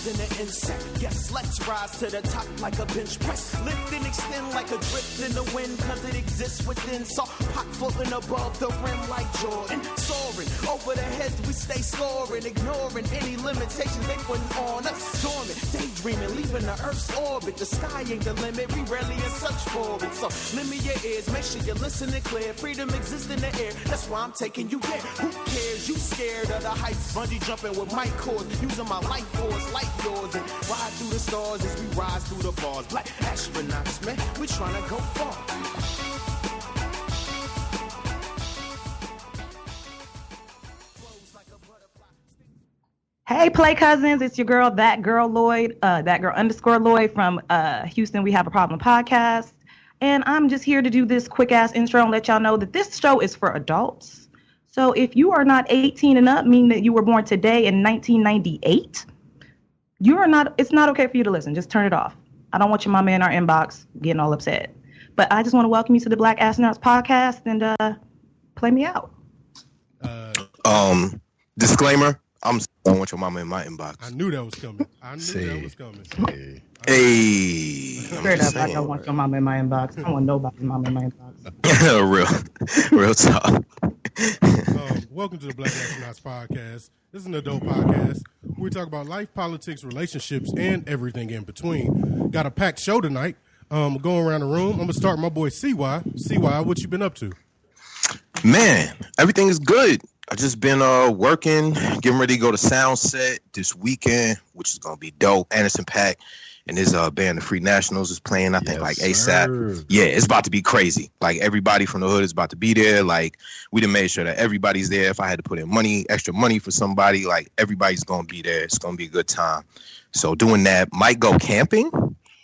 than an insect. Yes, let's rise to the top like a bench press. Lift and extend like a drift in the wind, cause it exists within. So pop floating above the rim like Jordan. Soaring over the heads, we stay scoring, ignoring any limitations they put on us. Dormant, daydreaming, leaving the Earth's orbit. The sky ain't the limit, we rarely in search for it. So lend me your ears, make sure you listen and clear. Freedom exists in the air, that's why I'm taking you there. Who cares? You scared of the heights, bungee jumping with mic cords, using my life force like yours, and ride through the stars as we rise through the bars. Black astronauts, man, we tryna go far. Hey, Play Cousins, it's your girl, that girl Lloyd, that girl _ Lloyd from Houston We Have a Problem podcast. And I'm just here to do this quick ass intro and let y'all know that this show is for adults. So if you are not 18 and up, meaning that you were born today in 1998, it's not okay for you to listen. Just turn it off. I don't want your mama in our inbox getting all upset. But I just want to welcome you to the Black Astronauts podcast and play me out. Disclaimer. I don't want your mama in my inbox. I knew that was coming. Hey. Straight up, I don't want your mama in my inbox. I don't want nobody's mama in my inbox. real talk. Welcome to the Black Astronauts podcast. This is an adult podcast. We talk about life, politics, relationships, and everything in between. Got a packed show tonight. Going around the room. I'm going to start with my boy Ceewhy. Ceewhy, what you been up to? Man, everything is good. I just been working, getting ready to go to Sound Set this weekend, which is gonna be dope. Anderson .Paak and his band, the Free Nationals, is playing. I think like ASAP. Sir. Yeah, it's about to be crazy. Like everybody from the hood is about to be there. Like we done made sure that everybody's there. If I had to put in extra money for somebody, like everybody's gonna be there. It's gonna be a good time. So doing that, might go camping.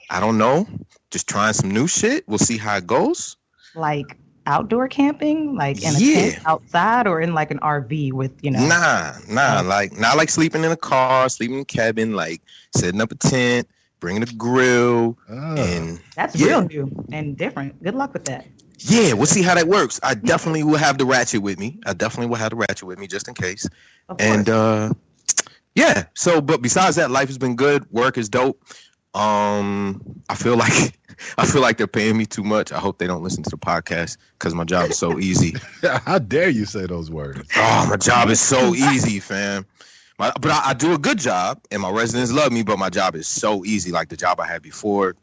I don't know. Just trying some new shit. We'll see how it goes. Like outdoor camping, like in a tent outside, or in like an RV with, you know? Nah, like not like sleeping in a car, sleeping in a cabin, like setting up a tent, bringing a grill, and that's real new and different. Good luck with that. Yeah, we'll see how that works. I definitely will have the ratchet with me. Just in case. And but besides that, life has been good. Work is dope. I feel like they're paying me too much. I hope they don't listen to the podcast because my job is so easy. How dare you say those words? Oh, my job is so easy, fam. But I do a good job, and my residents love me, but my job is so easy. Like the job I had before,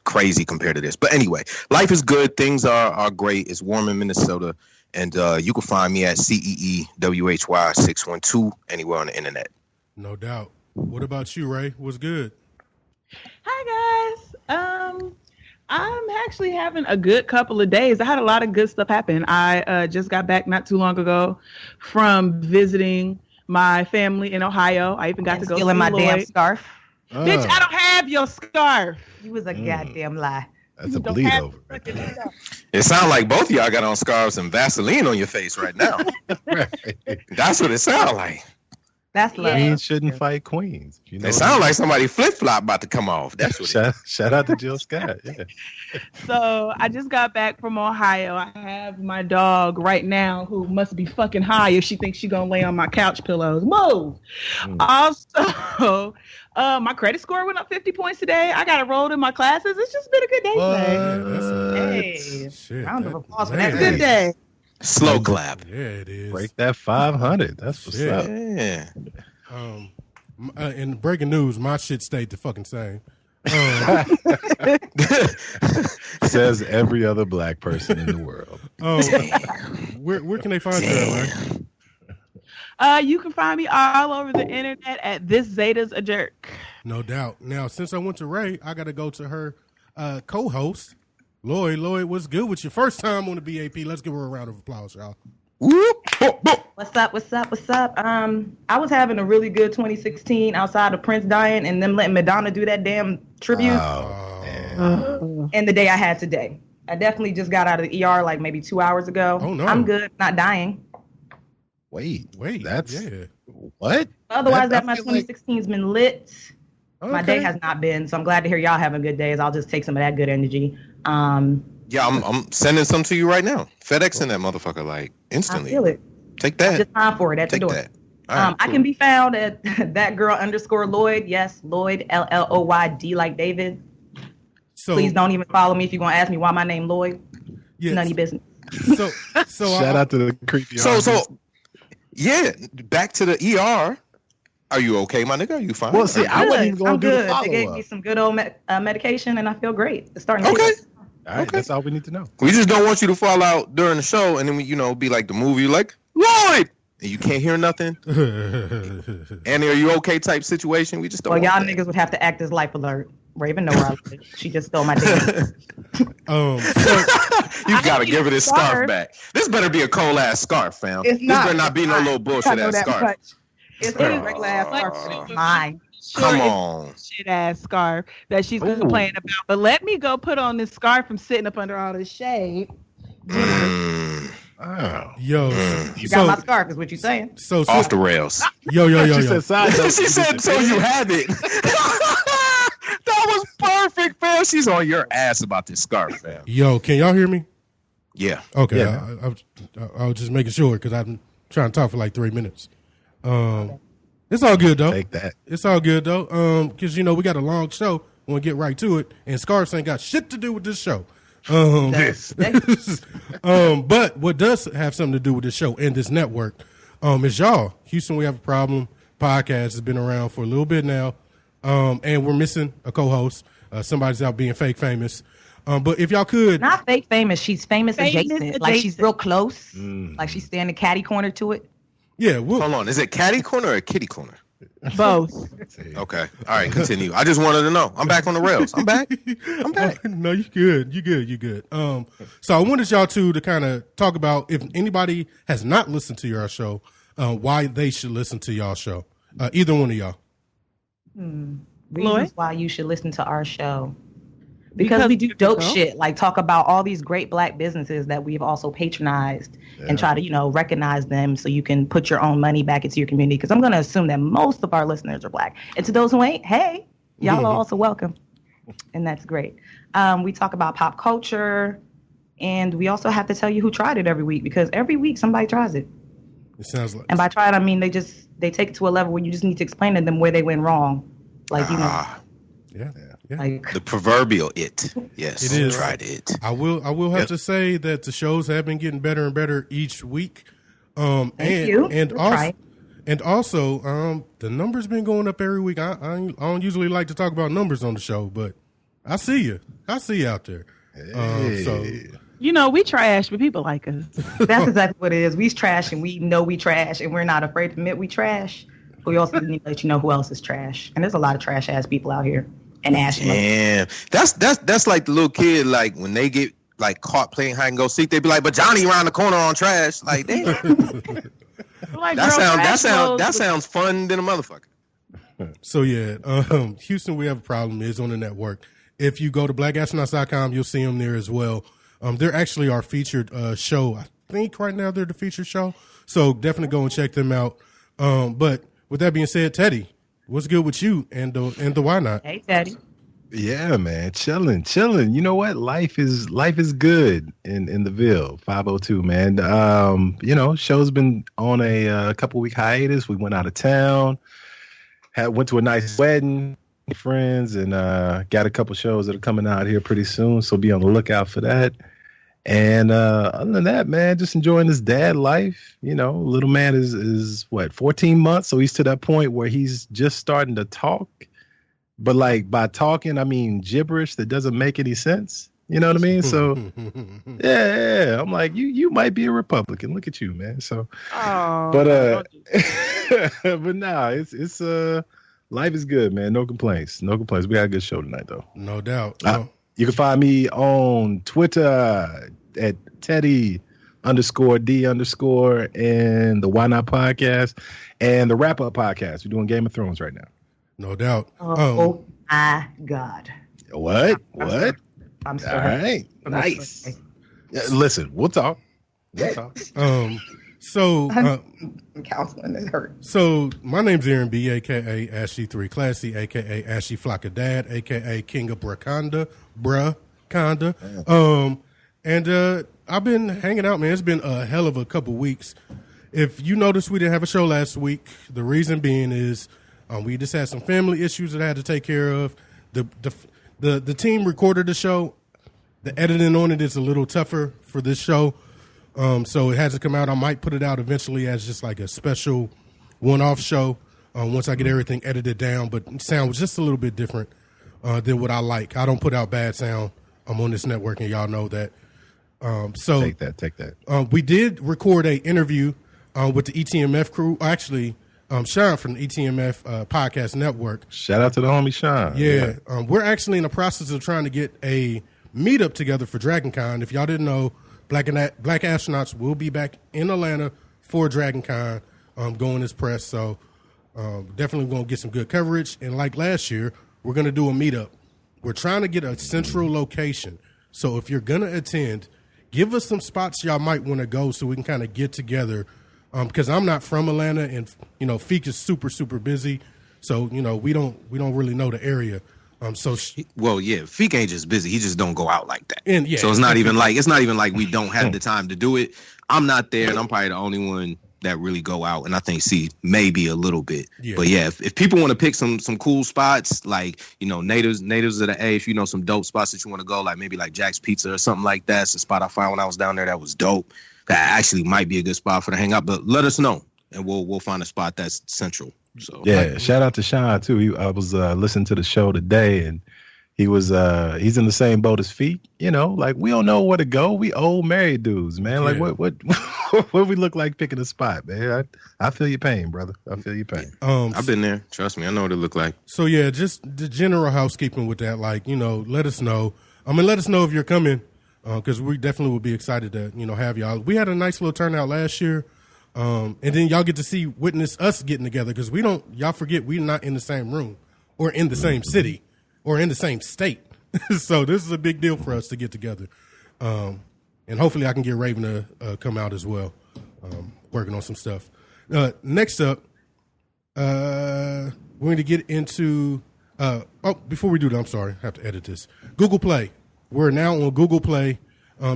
crazy compared to this. But anyway, life is good. Things are great. It's warm in Minnesota, and you can find me at CEEWHY612 anywhere on the internet. No doubt. What about you, Ray? What's good? Hi, guys. I'm actually having a good couple of days. I had a lot of good stuff happen. I just got back not too long ago from visiting my family in Ohio. I even got to go stealing my damn scarf. Bitch, I don't have your scarf. You was a goddamn lie. That's a bleed over. It sounds like both of y'all got on scarves and Vaseline on your face right now. Right. That's what it sounds like. That's love. Queens shouldn't fight queens. You know, they sound like somebody flip-flop about to come off. That's what shout out to Jill Scott. Yeah. So I just got back from Ohio. I have my dog right now who must be fucking high if she thinks she's going to lay on my couch pillows. Move. Also, my credit score went up 50 points today. I got enrolled in my classes. It's just been a good day today. Hey, round of applause for that. Good day. Slow clap. Yeah, it is. Break that 500. That's what's up. Yeah. In breaking news, my shit stayed the fucking same. Says every other black person in the world. Where can they find you at, you can find me all over the internet at This Zeta's a Jerk. No doubt. Now, since I went to Ray, I got to go to her co-host, Lloyd. Lloyd, what's good with your first time on the BAP? Let's give her a round of applause, y'all. What's up? I was having a really good 2016 outside of Prince dying and them letting Madonna do that damn tribute. And the day I had today. I definitely just got out of the ER like maybe 2 hours ago. Oh, no. I'm good, not dying. Wait. That's what? Otherwise, my 2016's been lit. Okay. My day has not been, so I'm glad to hear y'all having good days. I'll just take some of that good energy. Yeah, I'm sending some to you right now. FedEx in that motherfucker, like instantly. I feel it. Take that. Just time for it at Take the door. That. All right, I cool. can be found at _Lloyd. Yes, Lloyd, LLOYD like David. So Please don't even follow me if you're gonna ask me why my name Lloyd. yes. None of your business. So Shout out to the creepy. So yeah, back to the ER. Are you okay, my nigga? Are you fine? Well, see, I wasn't even I'm going to do the good. They gave follow me up. some good old medication, and I feel great. It's starting to Okay. hit. All right, Okay. that's all we need to know. We just don't want you to fall out during the show, and then we, be like the movie, like Lloyd, and you can't hear nothing. And are you okay? Type situation. We just don't. Well, y'all want that. niggas would have to act as life alert. Raven know where I live. She just stole my dance. You gotta give her this scarf scarf. back. This better be a cold ass scarf, fam. It's This not. better not be no little bullshit I know ass that scarf. much. It's a regular ass scarf. It's mine. Come on. Shit ass scarf that she's complaining about. But let me go put on this scarf from sitting up under all this shade. Oh. Yo, You got my scarf, is what you saying. so Off the rails. yo. She said side note. She said, so you have it. That was perfect, fam. She's on your ass about this scarf, fam. Yo, can y'all hear me? Yeah. Okay, Yeah. I was just making sure because I'm trying to talk for like 3 minutes. It's all good though. Take that. It's all good though. Because we got a long show. We'll get right to it, and scarves ain't got shit to do with this show. But what does have something to do with this show and this network is y'all. Houston, we have a problem. Podcast has been around for a little bit now, and we're missing a co-host. Somebody's out being fake famous. But if y'all could, Not fake famous. She's famous adjacent. Like she's adjacent. real close. Like she's standing catty corner to it. yeah, Hold on. Is it catty corner or kitty corner? Both. Okay. All right. Continue. I just wanted to know. I'm back on the rails. I'm back. I'm back. No, you good. You good. So I wanted y'all to kind of talk about if anybody has not listened to your show, why they should listen to y'all show. Either one of y'all. Reasons why you should listen to our show. Because we do dope shit, like talk about all these great black businesses that we've also patronized and try to, recognize them so you can put your own money back into your community. Because I'm going to assume that most of our listeners are black. And to those who ain't, hey, y'all are also welcome. And that's great. We talk about pop culture, and we also have to tell you who tried it every week, because every week somebody tries it. It sounds like. And by try it, I mean they take it to a level where you just need to explain to them where they went wrong. Like, Yeah. like The proverbial it. Yes. It is. Tried it. I will have to say that the shows have been getting better and better each week. Thank you. And We'll try. also, the numbers been going up every week. I don't usually like to talk about numbers on the show, but I see you. I see you out there. So We trash, but people like us. that's exactly what it is. We trash, and we know we trash, and we're not afraid to admit we trash. But we also need to let you know who else is trash. And there's a lot of trash ass people out here. And Ashley. Damn. That's like the little kid, like when they get like caught playing hide and go seek, they be like, but Johnny around the corner on trash. Like, damn. Like, that sounds fun than a motherfucker. So yeah, Houston, we have a problem is on the network. If you go to blackastronauts.com, you'll see them there as well. They're actually our featured show. I think right now they're the featured show. So definitely go and check them out. But with that being said, Teddy, what's good with you and the why not? Hey, Teddy. Yeah, man, chilling. You know what? Life is good in the Ville 502, man. Show's been on a couple week hiatus. We went out of town, went to a nice wedding, friends, and got a couple shows that are coming out here pretty soon. So be on the lookout for that. And other than that, man, just enjoying this dad life. Little man is what, 14 months, so he's to that point where he's just starting to talk. But like by talking, I mean gibberish that doesn't make any sense. You know what I mean? So yeah, I'm like, you might be a Republican. Look at you, man. So, but nah, it's life is good, man. No complaints. We got a good show tonight, though. No doubt. You can find me on Twitter at Teddy _D_ and the Why Not podcast and the Wrap Up podcast. We're doing Game of Thrones right now. No doubt. Oh my God. What? I'm sorry. All right. Nice. Yeah, listen, we'll talk. So Counseling is hurt. So my name's Aaron B, aka Ashy 3 Classy, aka Ashy Flocka Dad, aka King of Braconda, and I've been hanging out, man. It's been a hell of a couple weeks, If you noticed we didn't have a show last week, the reason being is we just had some family issues that I had to take care of. The team recorded the show. The editing on it is a little tougher for this show, so it has to come out. I might put it out eventually as just like a special one-off show once I get everything edited down. But sound was just a little bit different than what I like. I don't put out bad sound. I'm on this network, and y'all know that. So take that. We did record a interview with the ETMF crew. Actually, Sean from the ETMF podcast network. Shout out to the homie Sean. Yeah. We're actually in the process of trying to get a meetup together for DragonCon. If y'all didn't know, Black Astronauts will be back in Atlanta for DragonCon going as press. So definitely going to get some good coverage. And like last year, we're going to do a meetup. We're trying to get a central location. So if you're going to attend, give us some spots y'all might want to go so we can kind of get together. Because I'm not from Atlanta, and Feek is super, super busy. So we don't really know the area. Feek ain't just busy. He just don't go out like that. And so it's not even like we don't have the time to do it. I'm not there, and I'm probably the only one that really go out. And I think C maybe a little bit. Yeah. But yeah, if people want to pick some cool spots, like natives of the A, if some dope spots that you want to go, like maybe like Jack's Pizza or something like that. It's a spot I found when I was down there that was dope. That actually might be a good spot for the hangout. But let us know, and we'll find a spot that's central. So yeah, shout out to Sean too. I was listening to the show today, and he's in the same boat as Feet. Like we don't know where to go. We old married dudes, man. Like what we look like picking a spot, man. I feel your pain, brother. I feel your pain. I've been there. Trust me, I know what it look like. So yeah, just the general housekeeping with that. Like let us know. Let us know if you're coming, because we definitely would be excited to have y'all. We had a nice little turnout last year. And then y'all get to witness us getting together, because y'all forget we're not in the same room or in the same city or in the same state. So this is a big deal for us to get together. And hopefully I can get Raven to come out as well, working on some stuff. Next up, we're going to get into, before we do that, I'm sorry, I have to edit this. Google Play. We're now on Google Play.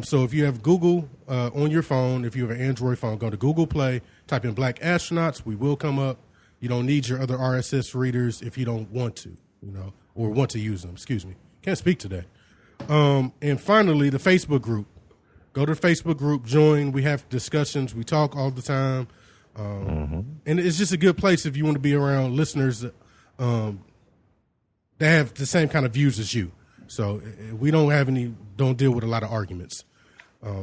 So if you have Google on your phone, if you have an Android phone, go to Google Play, type in Black Astronauts. We will come up. You don't need your other RSS readers if you don't want to, or want to use them. Excuse me. Can't speak today. And finally, the Facebook group. Go to the Facebook group, join. We have discussions. We talk all the time. And it's just a good place if you want to be around listeners that have the same kind of views as you. So we don't deal with a lot of arguments.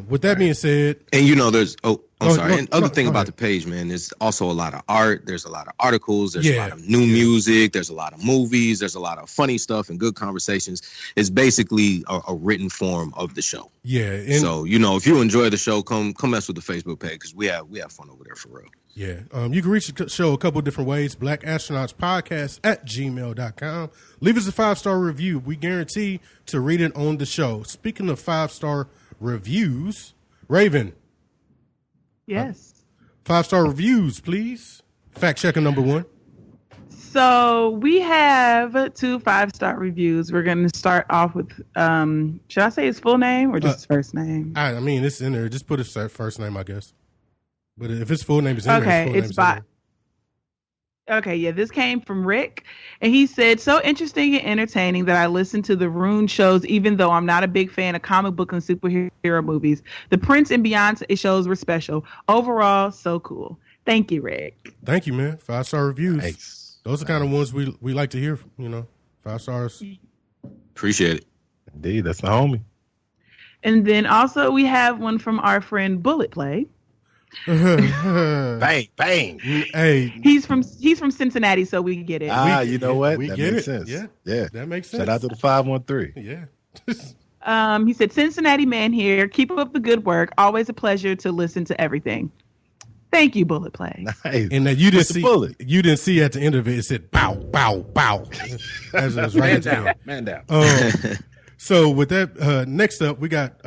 With that being said, and there's and other thing about the page, man, there's also a lot of art. There's a lot of articles. There's a lot of new music. There's a lot of movies. There's a lot of funny stuff and good conversations. It's basically a written form of the show. Yeah. So if you enjoy the show, come mess with the Facebook page, because we have fun over there for real. Yeah. You can reach the show a couple of different ways. Black Astronauts Podcast at gmail.com. Leave us a 5-star review. We guarantee to read it on the show. Speaking of 5-star reviews, Raven. Yes. 5-star reviews, please. Fact checker number 1. So we have 2 5-star reviews. We're going to start off with, should I say his full name or just his first name? It's in there. Just put his first name, I guess. But if his full name is in there, Okay, yeah, this came from Rick, and he said, so interesting and entertaining that I listen to the Rune shows, even though I'm not a big fan of comic book and superhero movies. The Prince and Beyonce shows were special. Overall, so cool. Thank you, Rick. Thank you, man. 5-star reviews. Nice. Those are the kind of ones we like to hear, 5 stars. Appreciate it. Indeed, that's the homie. And then also we have one from our friend Bullet Play. Bang, bang. Hey, he's from Cincinnati, so we get it. You know what? We that get makes it. Sense. Yeah, that makes sense. Shout out to the 513. Yeah. He said, Cincinnati man here. Keep up the good work. Always a pleasure to listen to everything. Thank you, Bullet Play. Nice. And you didn't see at the end of it. It said bow, bow, bow. As it was right Man down. So with that, next up we got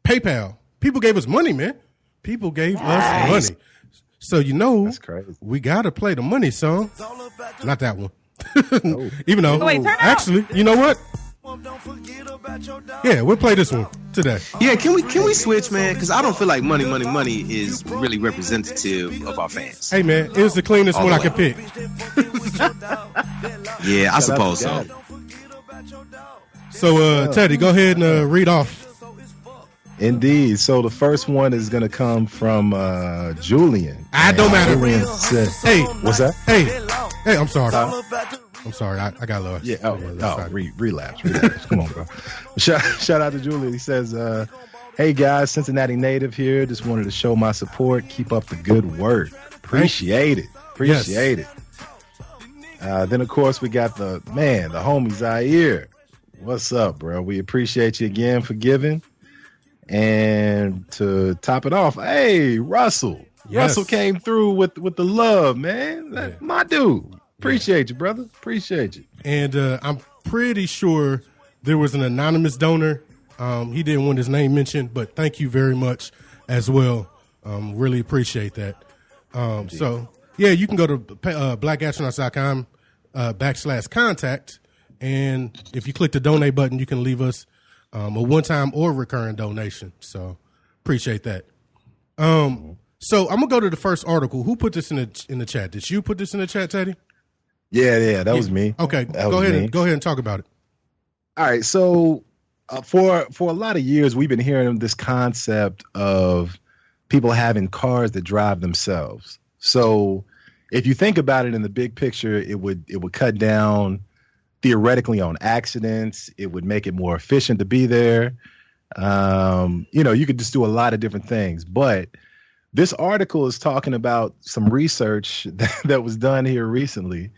PayPal. People gave us money, man. People gave us money. So that's crazy. We gotta play the money song. Not that one. No. Even though Wait, turn it actually, you know what? Yeah, we'll play this one today. Yeah, can we switch, man? Because I don't feel like Money is really representative of our fans. Hey, man, it was the cleanest one I could pick. Yeah, I suppose so. So, Teddy, go ahead and read off. Indeed. So the first one is going to come from Julian. Don't matter. Julian said, Hey, what's that? Hey, I'm sorry. I'm sorry. I got lost. Yeah. Relapse. Come on, bro. Shout out to Julian. He says, hey, guys, Cincinnati native here. Just wanted to show my support. Keep up the good work. Appreciate it. Then, of course, we got the homie Zaire. What's up, bro? We appreciate you again for giving. And to top it off, hey, Russell. Yes. Russell came through with the love, man. My dude. Appreciate you, brother. Appreciate you. And I'm pretty sure there was an anonymous donor. He didn't want his name mentioned, but thank you very much as well. Really appreciate that. So, yeah, you can go to blackastronauts.com /contact. And if you click the donate button, you can leave us a one-time or recurring donation. So appreciate that. So I'm gonna go to the first article. Who put this in the chat? Did you put this in the chat, Teddy? Yeah, that was me. Okay, go ahead and talk about it. All right, so for a lot of years, we've been hearing this concept of people having cars that drive themselves. So if you think about it in the big picture, it would cut down theoretically on accidents. It would make it more efficient to be there. You could just do a lot of different things. But this article is talking about some research that was done here recently.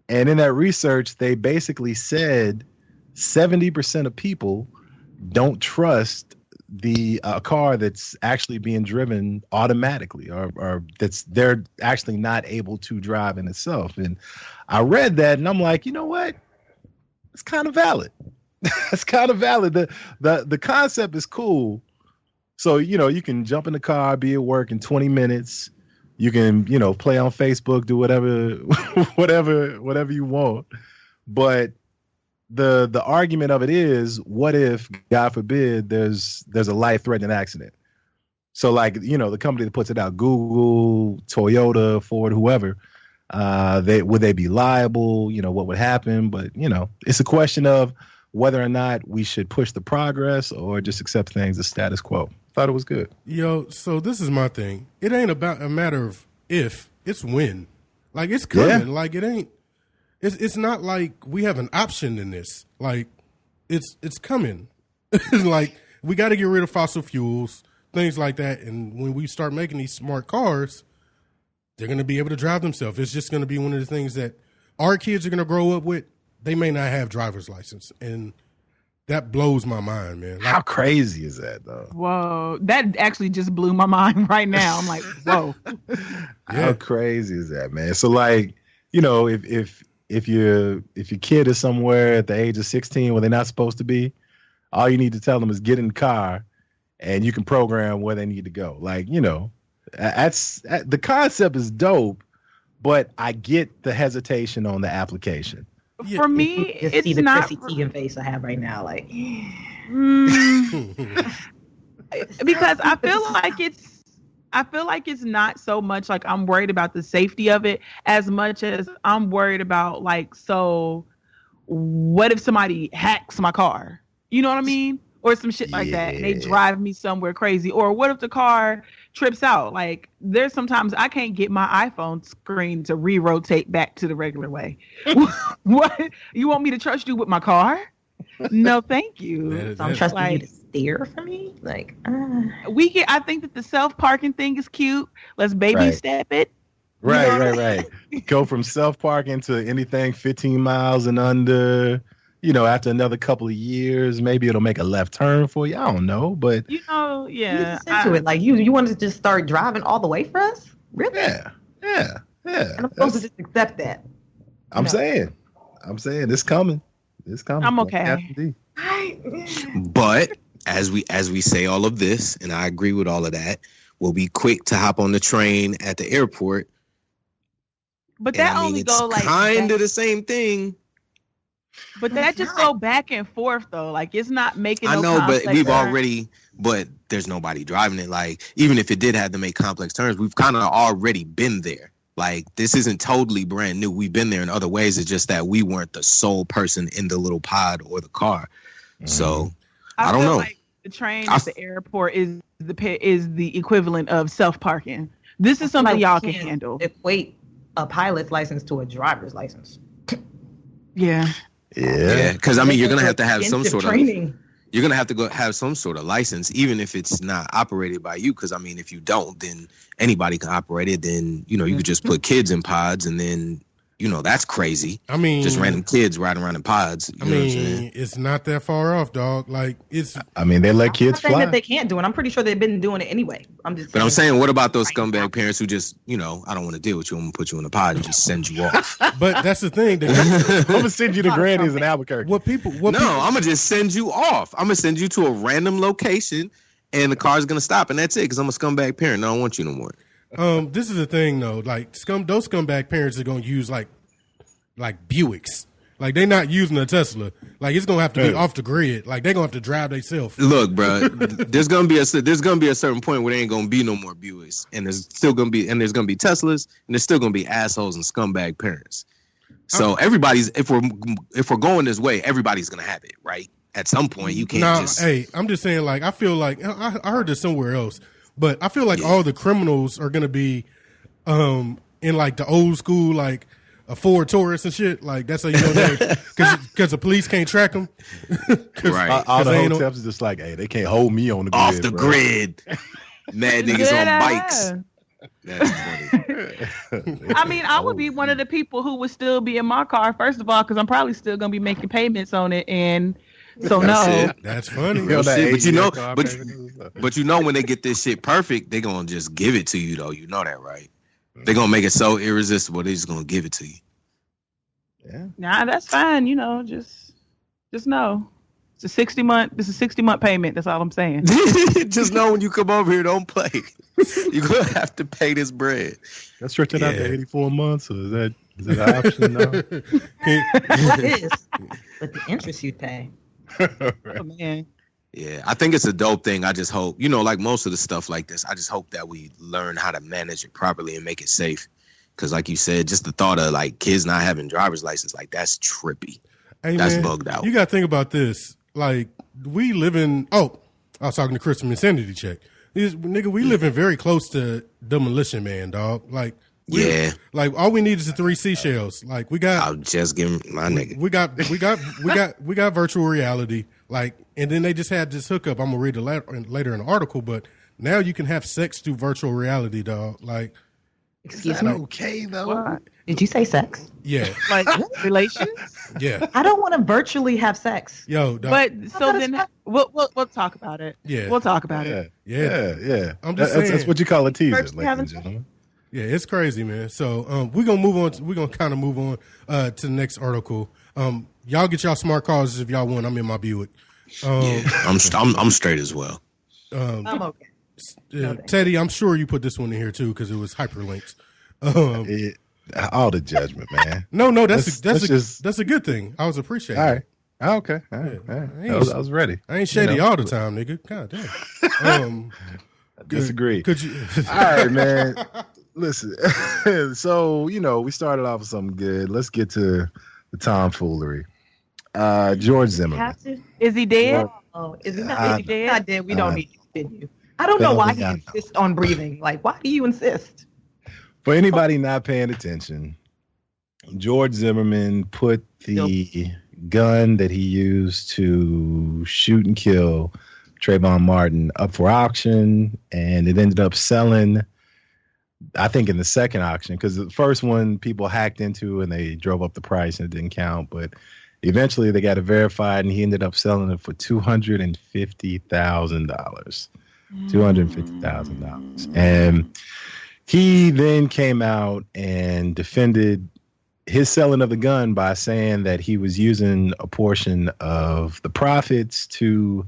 And in that research, they basically said 70% of people don't trust the car that's actually being driven automatically or they're actually not able to drive in itself. And I read that and I'm like, you know what? It's kind of valid. It's kind of valid. The concept is cool. So, you can jump in the car, be at work in 20 minutes. You can, play on Facebook, do whatever you want. But the argument of it is, what if, God forbid, there's a life-threatening accident? So, the company that puts it out, Google, Toyota, Ford, whoever, would they be liable? What would happen? But, it's a question of whether or not we should push the progress or just accept things as status quo. Thought it was good. So this is my thing. It ain't about a matter of if, it's when. Like, it's coming. Yeah. Like, it ain't. It's not like we have an option in this. Like, it's coming. Like, we got to get rid of fossil fuels, things like that. And when we start making these smart cars, they're going to be able to drive themselves. It's just going to be one of the things that our kids are going to grow up with. They may not have driver's license. And that blows my mind, man. How crazy is that, though? Whoa. That actually just blew my mind right now. I'm like, whoa. How crazy is that, man? So, if your kid is somewhere at the age of 16 where they're not supposed to be, all you need to tell them is get in the car and you can program where they need to go. The concept is dope, but I get the hesitation on the application. For me, it's see the not Chrissy Teigen face I have right now. Like, because I feel like it's not so much like I'm worried about the safety of it as much as I'm worried about so what if somebody hacks my car? You know what I mean? Or some shit like that, and they drive me somewhere crazy. Or what if the car trips out? Like, there's sometimes I can't get my iPhone screen to re-rotate back to the regular way. What? You want me to trust you with my car? No, thank you. So I'm trusting you to steer for me? Like, I think that the self-parking thing is cute. Let's baby step it. Right. Go from self-parking to anything 15 miles and under. After another couple of years, maybe it'll make a left turn for you. I don't know, but yeah. Into it. Like, you wanted to just start driving all the way for us? Really? Yeah. And I'm supposed to just accept that. I'm saying it's coming. It's coming. I'm okay. But as we say all of this, and I agree with all of that, we'll be quick to hop on the train at the airport. But that only go like kind of the same thing. But that just go back and forth though. Like it's not making. I no know, but we've turns. already. But there's nobody driving it. Like even if it did have to make complex turns, we've kind of already been there. Like this isn't totally brand new. We've been there in other ways. It's just that we weren't the sole person in the little pod or the car. So I don't know. Like the train at the airport is the equivalent of self-parking. This is something y'all can handle. Equate a pilot's license to a driver's license. Yeah. Because I mean, you're gonna have to have some sort of training. You're gonna have to go have some sort of license, even if it's not operated by you. Because I mean, if you don't, then anybody can operate it. Then you could just put kids in pods, and then that's crazy. I mean, just random kids riding around in pods. You know what I'm saying? It's not that far off, dog. Like it's. I mean, they let kids fly. That they can't do it. I'm pretty sure they've been doing it anyway. But I'm saying, what about those scumbag parents who just, I don't want to deal with you. I'm gonna put you in a pod and just send you off. But that's the thing. I'm gonna send you to Granny's in Albuquerque. I'm gonna just send you off. I'm gonna send you to a random location, and the car's gonna stop, and that's it. Because I'm a scumbag parent. I don't want you no more. This is the thing though. Like those scumbag parents are gonna use like Buicks. Like they're not using a Tesla. Like it's gonna have to be off the grid. Like they're gonna have to drive themselves. Look, bro, there's gonna be a certain point where there ain't gonna be no more Buicks, and there's gonna be Teslas, and there's still gonna be assholes and scumbag parents. So everybody's if we're going this way, everybody's gonna have it, right? At some point, you can't just. Hey, I'm just saying. Like I feel like I heard this somewhere else, but I feel like all the criminals are gonna be, in like the old school like. A Ford Taurus and shit, like that's how you know that because the police can't track them. Right, all the hotels is just like, hey, they can't hold me on the grid. Off the grid, mad niggas on bikes. That's funny. I mean, I would be one of the people who would still be in my car first of all because I'm probably still gonna be making payments on it, and so that's funny. But when they get this shit perfect, they gonna just give it to you though. You know that, right? They're gonna make it so irresistible. They're just gonna give it to you. Yeah. Nah, that's fine. Just know it's a 60-month payment. That's all I'm saying. Just know when you come over here, don't play. You're gonna have to pay this bread. Let's stretch it out to 84 months, or is that an option now? What is? But the interest you pay. Oh man. Yeah, I think it's a dope thing. I just hope, like most of the stuff like this, I just hope that we learn how to manage it properly and make it safe. Because like you said, just the thought of like kids not having driver's license, like that's trippy. Hey, that's man, bugged out. You got to think about this. Like we live in, I was talking to Chris from Insanity Check. We living very close to Demolition Man, dog. Like, like all we need is the 3 seashells. Like we got. I'll just give him my nigga. We got virtual reality. Like, and then they just had this hookup. I'm gonna read it later in the article, but now you can have sex through virtual reality, dog. Like, excuse me. Okay, though. What? Did you say sex? Yeah. Like relations? Yeah. I don't want to virtually have sex. Yo, dog. But so then we'll talk about it. Yeah. We'll talk about it. Yeah. I'm just saying. That's what you call a teaser, ladies and gentlemen. Yeah, it's crazy, man. So we're gonna move on. We're gonna kind of move on to the next article. Y'all get y'all smart cars if y'all want. I'm in my Buick. I'm straight as well. I'm okay. Teddy, I'm sure you put this one in here too because it was hyperlinks. All the judgment, man. No, that's a good thing. I was appreciating. All right. Okay. All right. I was ready. I ain't shady all the time, nigga. God damn. Disagree. Could you? All right, man. Listen. So we started off with something good. Let's get to the tomfoolery. George Zimmerman. Is he dead? Is he not dead? We don't need to continue. I don't know why he insists on breathing. Like, why do you insist? For anybody not paying attention, George Zimmerman put the gun that he used to shoot and kill Trayvon Martin up for auction, and it ended up selling, I think, in the second auction, because the first one people hacked into and they drove up the price and it didn't count, but eventually they got it verified and he ended up selling it for $250,000. $250,000. And he then came out and defended his selling of the gun by saying that he was using a portion of the profits to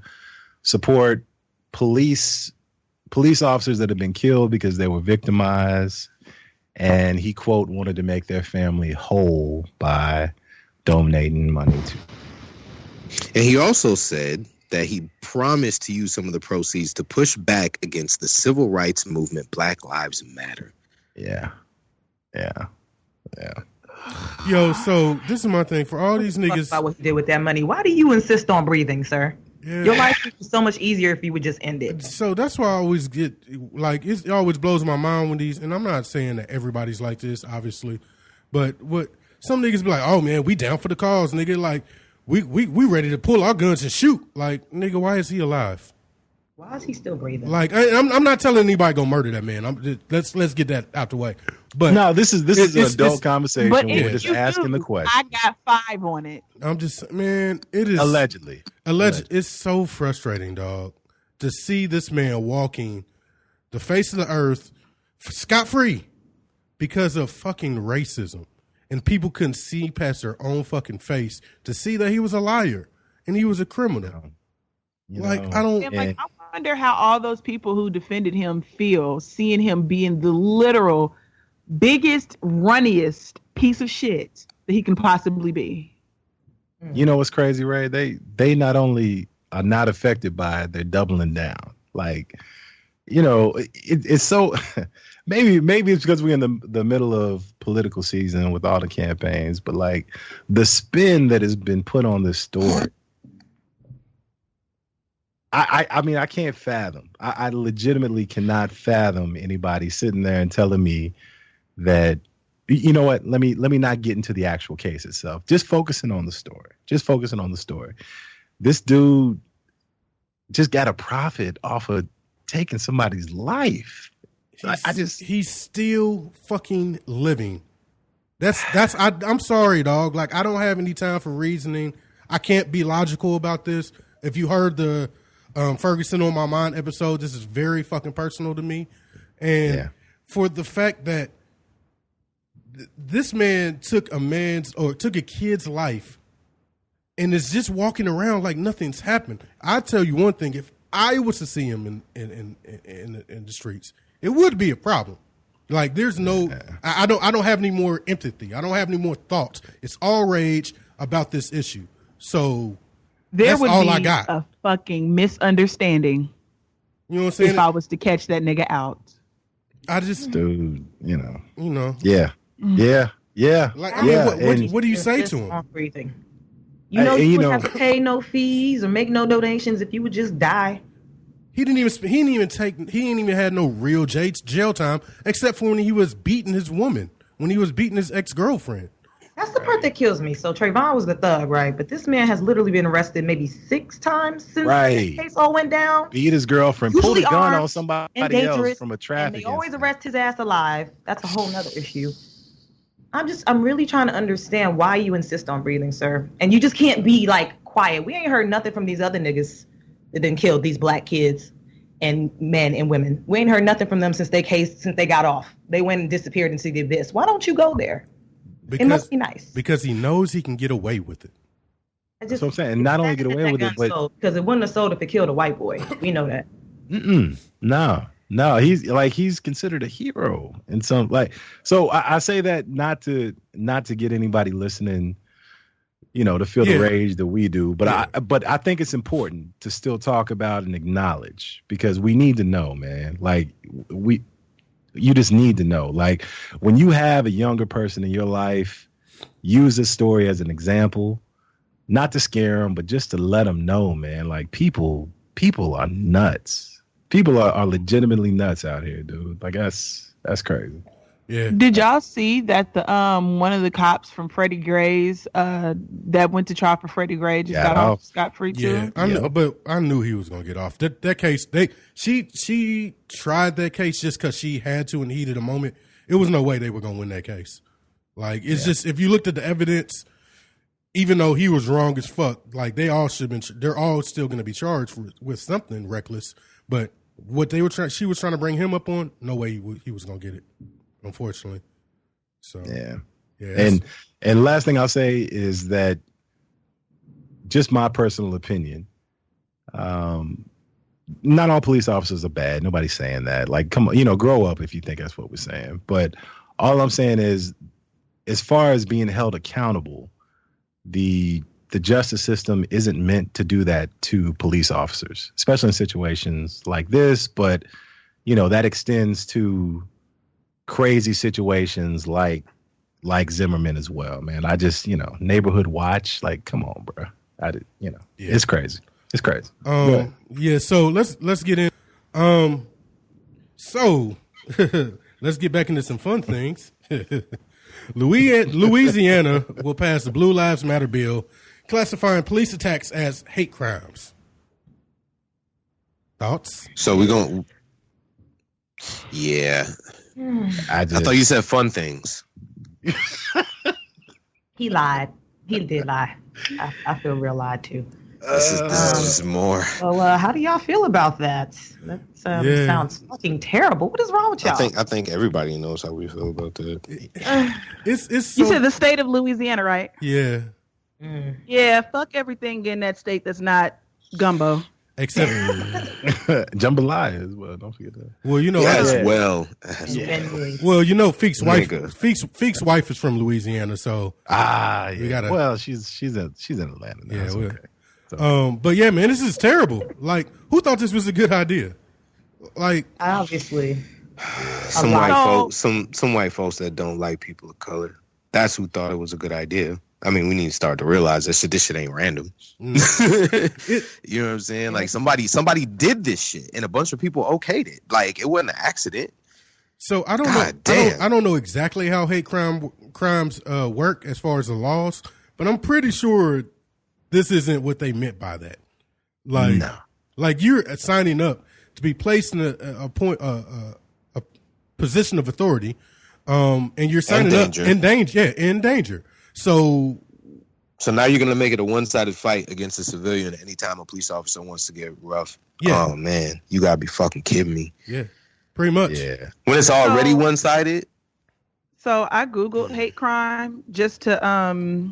support police officers that have been killed because they were victimized. And he, quote, wanted to make their family whole by donating money to. And he also said that he promised to use some of the proceeds to push back against the civil rights movement, Black Lives Matter. Yeah. Yo, so this is my thing for all these niggas. About what he did with that money. Why do you insist on breathing, sir? Yeah. Your life would be so much easier if you would just end it. So that's why I always get like it always blows my mind when these, and I'm not saying that everybody's like this, obviously, but what some niggas be like, oh man, we down for the cause, nigga. Like we ready to pull our guns and shoot. Like nigga, why is he alive? Why is he still breathing? Like I'm not telling anybody go murder that man. Let's get that out the way. But no, this is an adult conversation. But we're just asking the question. I got 5 on it. I'm just, man, it is allegedly. It's so frustrating, dog, to see this man walking the face of the earth scot free because of fucking racism, and people couldn't see past their own fucking face to see that he was a liar and he was a criminal. I wonder how all those people who defended him feel seeing him being the literal biggest, runniest piece of shit that he can possibly be. You know what's crazy, Ray? They not only are not affected by it, they're doubling down. Like, you know, it's so maybe it's because we're in the middle of political season with all the campaigns, but like the spin that has been put on this story. I mean, I can't fathom. I legitimately cannot fathom anybody sitting there and telling me that, you know what, let me not get into the actual case itself. Just focusing on the story. This dude just got a profit off of taking somebody's life. He's still fucking living. I'm sorry, dog. Like, I don't have any time for reasoning. I can't be logical about this. If you heard the Ferguson on My Mind episode, this is very fucking personal to me. And for the fact that this man took a kid's life and is just walking around like nothing's happened. I tell you one thing: if I was to see him in the streets, it would be a problem. Like there's no, I don't have any more empathy. I don't have any more thoughts. It's all rage about this issue. So there would all be I got. A fucking misunderstanding. You know what I'm saying? If I was to catch that nigga out, I just, dude, yeah. Like, I mean, what do you It's say just to him? on breathing. You wouldn't have to pay no fees or make no donations if you would just die. He didn't even had no real jail time except for when he was beating his woman, when he was beating his ex-girlfriend. That's the part that kills me. So Trayvon was the thug, right? But this man has literally been arrested maybe 6 times since the case all went down. Beat his girlfriend, pulled a gun on somebody else from a traffic. And they always arrest his ass alive. That's a whole nother issue. I'm really trying to understand why you insist on breathing, sir. And you just can't be like quiet. We ain't heard nothing from these other niggas that done killed these black kids and men and women. We ain't heard nothing from them since they got off. They went and disappeared into the abyss. Why don't you go there? It must be nice. Because he knows he can get away with it. That's what I'm saying. And not only get away with it, but because it wouldn't have sold if it killed a white boy. We know that. No. He's considered a hero in some So I say that not to get anybody listening, to feel the rage that we do, but I think it's important to still talk about and acknowledge, because we need to know, man. You just need to know. Like, when you have a younger person in your life, use this story as an example, not to scare them, but just to let them know, man. Like, people are nuts. People are legitimately nuts out here, dude. Like, that's crazy. Yeah. Did y'all see that the one of the cops from Freddie Gray's that went to trial for Freddie Gray just got off scot-free too? Yeah, I know, but I knew he was gonna get off. That case, she tried that case just because she had to in the heat of the moment. It was no way they were gonna win that case. Like, it's just, if you looked at the evidence, even though he was wrong as fuck, like, they all should have been. They're all still gonna be charged with something reckless. But what she was trying to bring him up on, no way he was gonna get it. Unfortunately. So yeah. And last thing I'll say is that, just my personal opinion, not all police officers are bad. Nobody's saying that. Like, come on, grow up if you think that's what we're saying. But all I'm saying is, as far as being held accountable, the justice system isn't meant to do that to police officers, especially in situations like this. But, that extends to crazy situations like Zimmerman as well, man. I just, neighborhood watch, like, come on, bro. It's crazy. It's crazy. Yeah. So let's get in. So let's get back into some fun things. Louisiana will pass the Blue Lives Matter bill, classifying police attacks as hate crimes. Thoughts? So we're going to... Yeah. I thought you said fun things. He lied. He did lie. I feel real lied too. This is more. Well, how do y'all feel about that? That sounds fucking terrible. What is wrong with y'all? I think everybody knows how we feel about that. It's so, you said the state of Louisiana, right? Yeah. Yeah, fuck everything in that state that's not gumbo. Except jambalaya as well. Don't forget that. Well, well. Well, Feek's wife is from Louisiana, so we gotta. Well, she's in Atlanta now. Yeah, okay. So. But yeah, man, this is terrible. Like, who thought this was a good idea? Like, obviously, some white folks that don't like people of color. That's who thought it was a good idea. I mean, we need to start to realize this shit ain't random. You know what I'm saying? Like somebody did this shit, and a bunch of people okayed it. Like it wasn't an accident. So I don't know. I don't know exactly how hate crimes work as far as the laws, but I'm pretty sure this isn't what they meant by that. Like, no. Like you're signing up to be placed in a position of authority, and you're signing up in danger. Yeah, in danger. So now you're gonna make it a one-sided fight against a civilian anytime a police officer wants to get rough. Yeah. Oh man, you gotta be fucking kidding me. Yeah, pretty much. Yeah, when it's already one-sided. So I googled hate crime just to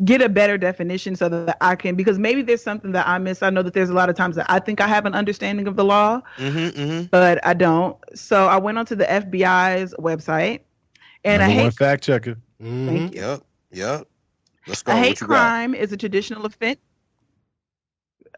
get a better definition so that I can, because maybe there's something that I miss. I know that there's a lot of times that I think I have an understanding of the law, but I don't. So I went onto the FBI's website, and Number one fact checker. Thank you. Yep. Let's go. A hate crime is a traditional offense.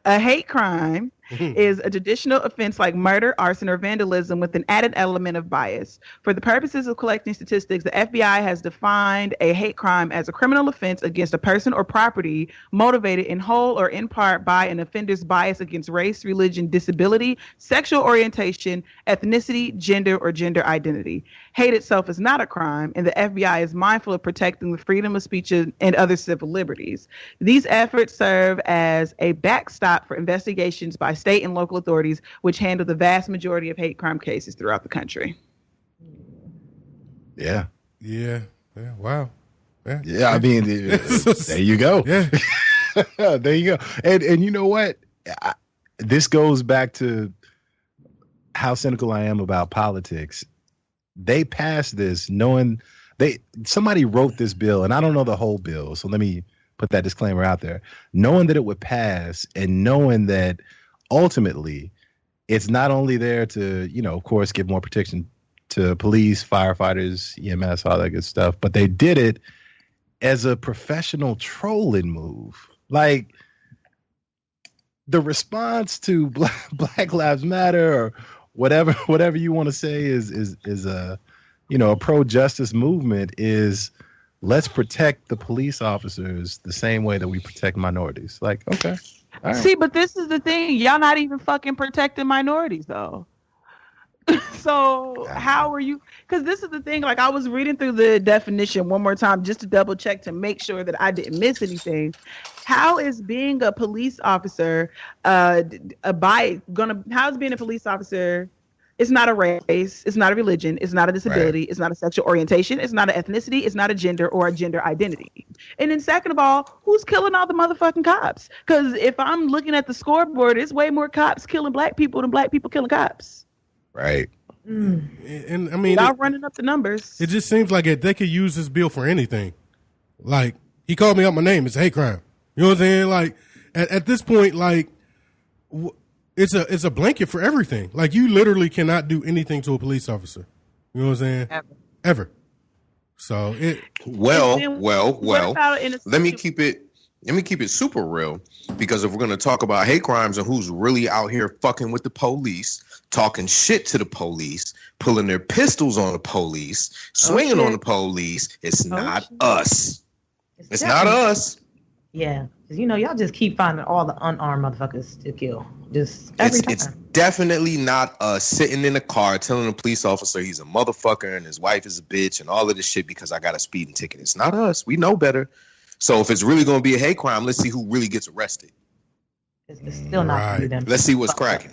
A hate crime is a traditional offense like murder, arson, or vandalism with an added element of bias. For the purposes of collecting statistics, the FBI has defined a hate crime as a criminal offense against a person or property motivated in whole or in part by an offender's bias against race, religion, disability, sexual orientation, ethnicity, gender, or gender identity. Hate itself is not a crime, and the FBI is mindful of protecting the freedom of speech and other civil liberties. These efforts serve as a backstop for investigations by state and local authorities, which handle the vast majority of hate crime cases throughout the country. Yeah. Wow. Yeah. I mean, there you go. Yeah. There you go. And you know what? This goes back to how cynical I am about politics. They passed this knowing somebody wrote this bill, and I don't know the whole bill, so let me put that disclaimer out there. Knowing that it would pass, and knowing that ultimately it's not only there to, of course, give more protection to police, firefighters, EMS, all that good stuff, but they did it as a professional trolling move. Like, the response to Black Lives Matter or whatever you want to say is a pro-justice movement is, let's protect the police officers the same way that we protect minorities. Like, okay. All right. See, but this is the thing. Y'all not even fucking protecting minorities, though. So how are you? Because this is the thing. Like, I was reading through the definition one more time just to double check to make sure that I didn't miss anything. How is being a police officer how is being a police officer? It's not a race, it's not a religion, it's not a disability, right. It's not a sexual orientation, it's not an ethnicity, it's not a gender or a gender identity. And then second of all, who's killing all the motherfucking cops? Because if I'm looking at the scoreboard, it's way more cops killing black people than black people killing cops. Right. And I mean, y'all running up the numbers. It just seems like they could use this bill for anything. Like, he called me out my name, it's a hate crime. You know what I'm saying? Like, at this point, like, it's a blanket for everything. Like, you literally cannot do anything to a police officer. You know what I'm saying? Ever. So it. Well. about in a Let me keep it super real, because if we're gonna talk about hate crimes and who's really out here fucking with the police, talking shit to the police, pulling their pistols on the police, swinging on the police, it's not us. It's not us. Yeah, because y'all just keep finding all the unarmed motherfuckers to kill. Just every time. It's definitely not us sitting in a car telling a police officer he's a motherfucker and his wife is a bitch and all of this shit because I got a speeding ticket. It's not us. We know better. So if it's really going to be a hate crime, let's see who really gets arrested. It's still not them. Let's see what's cracking.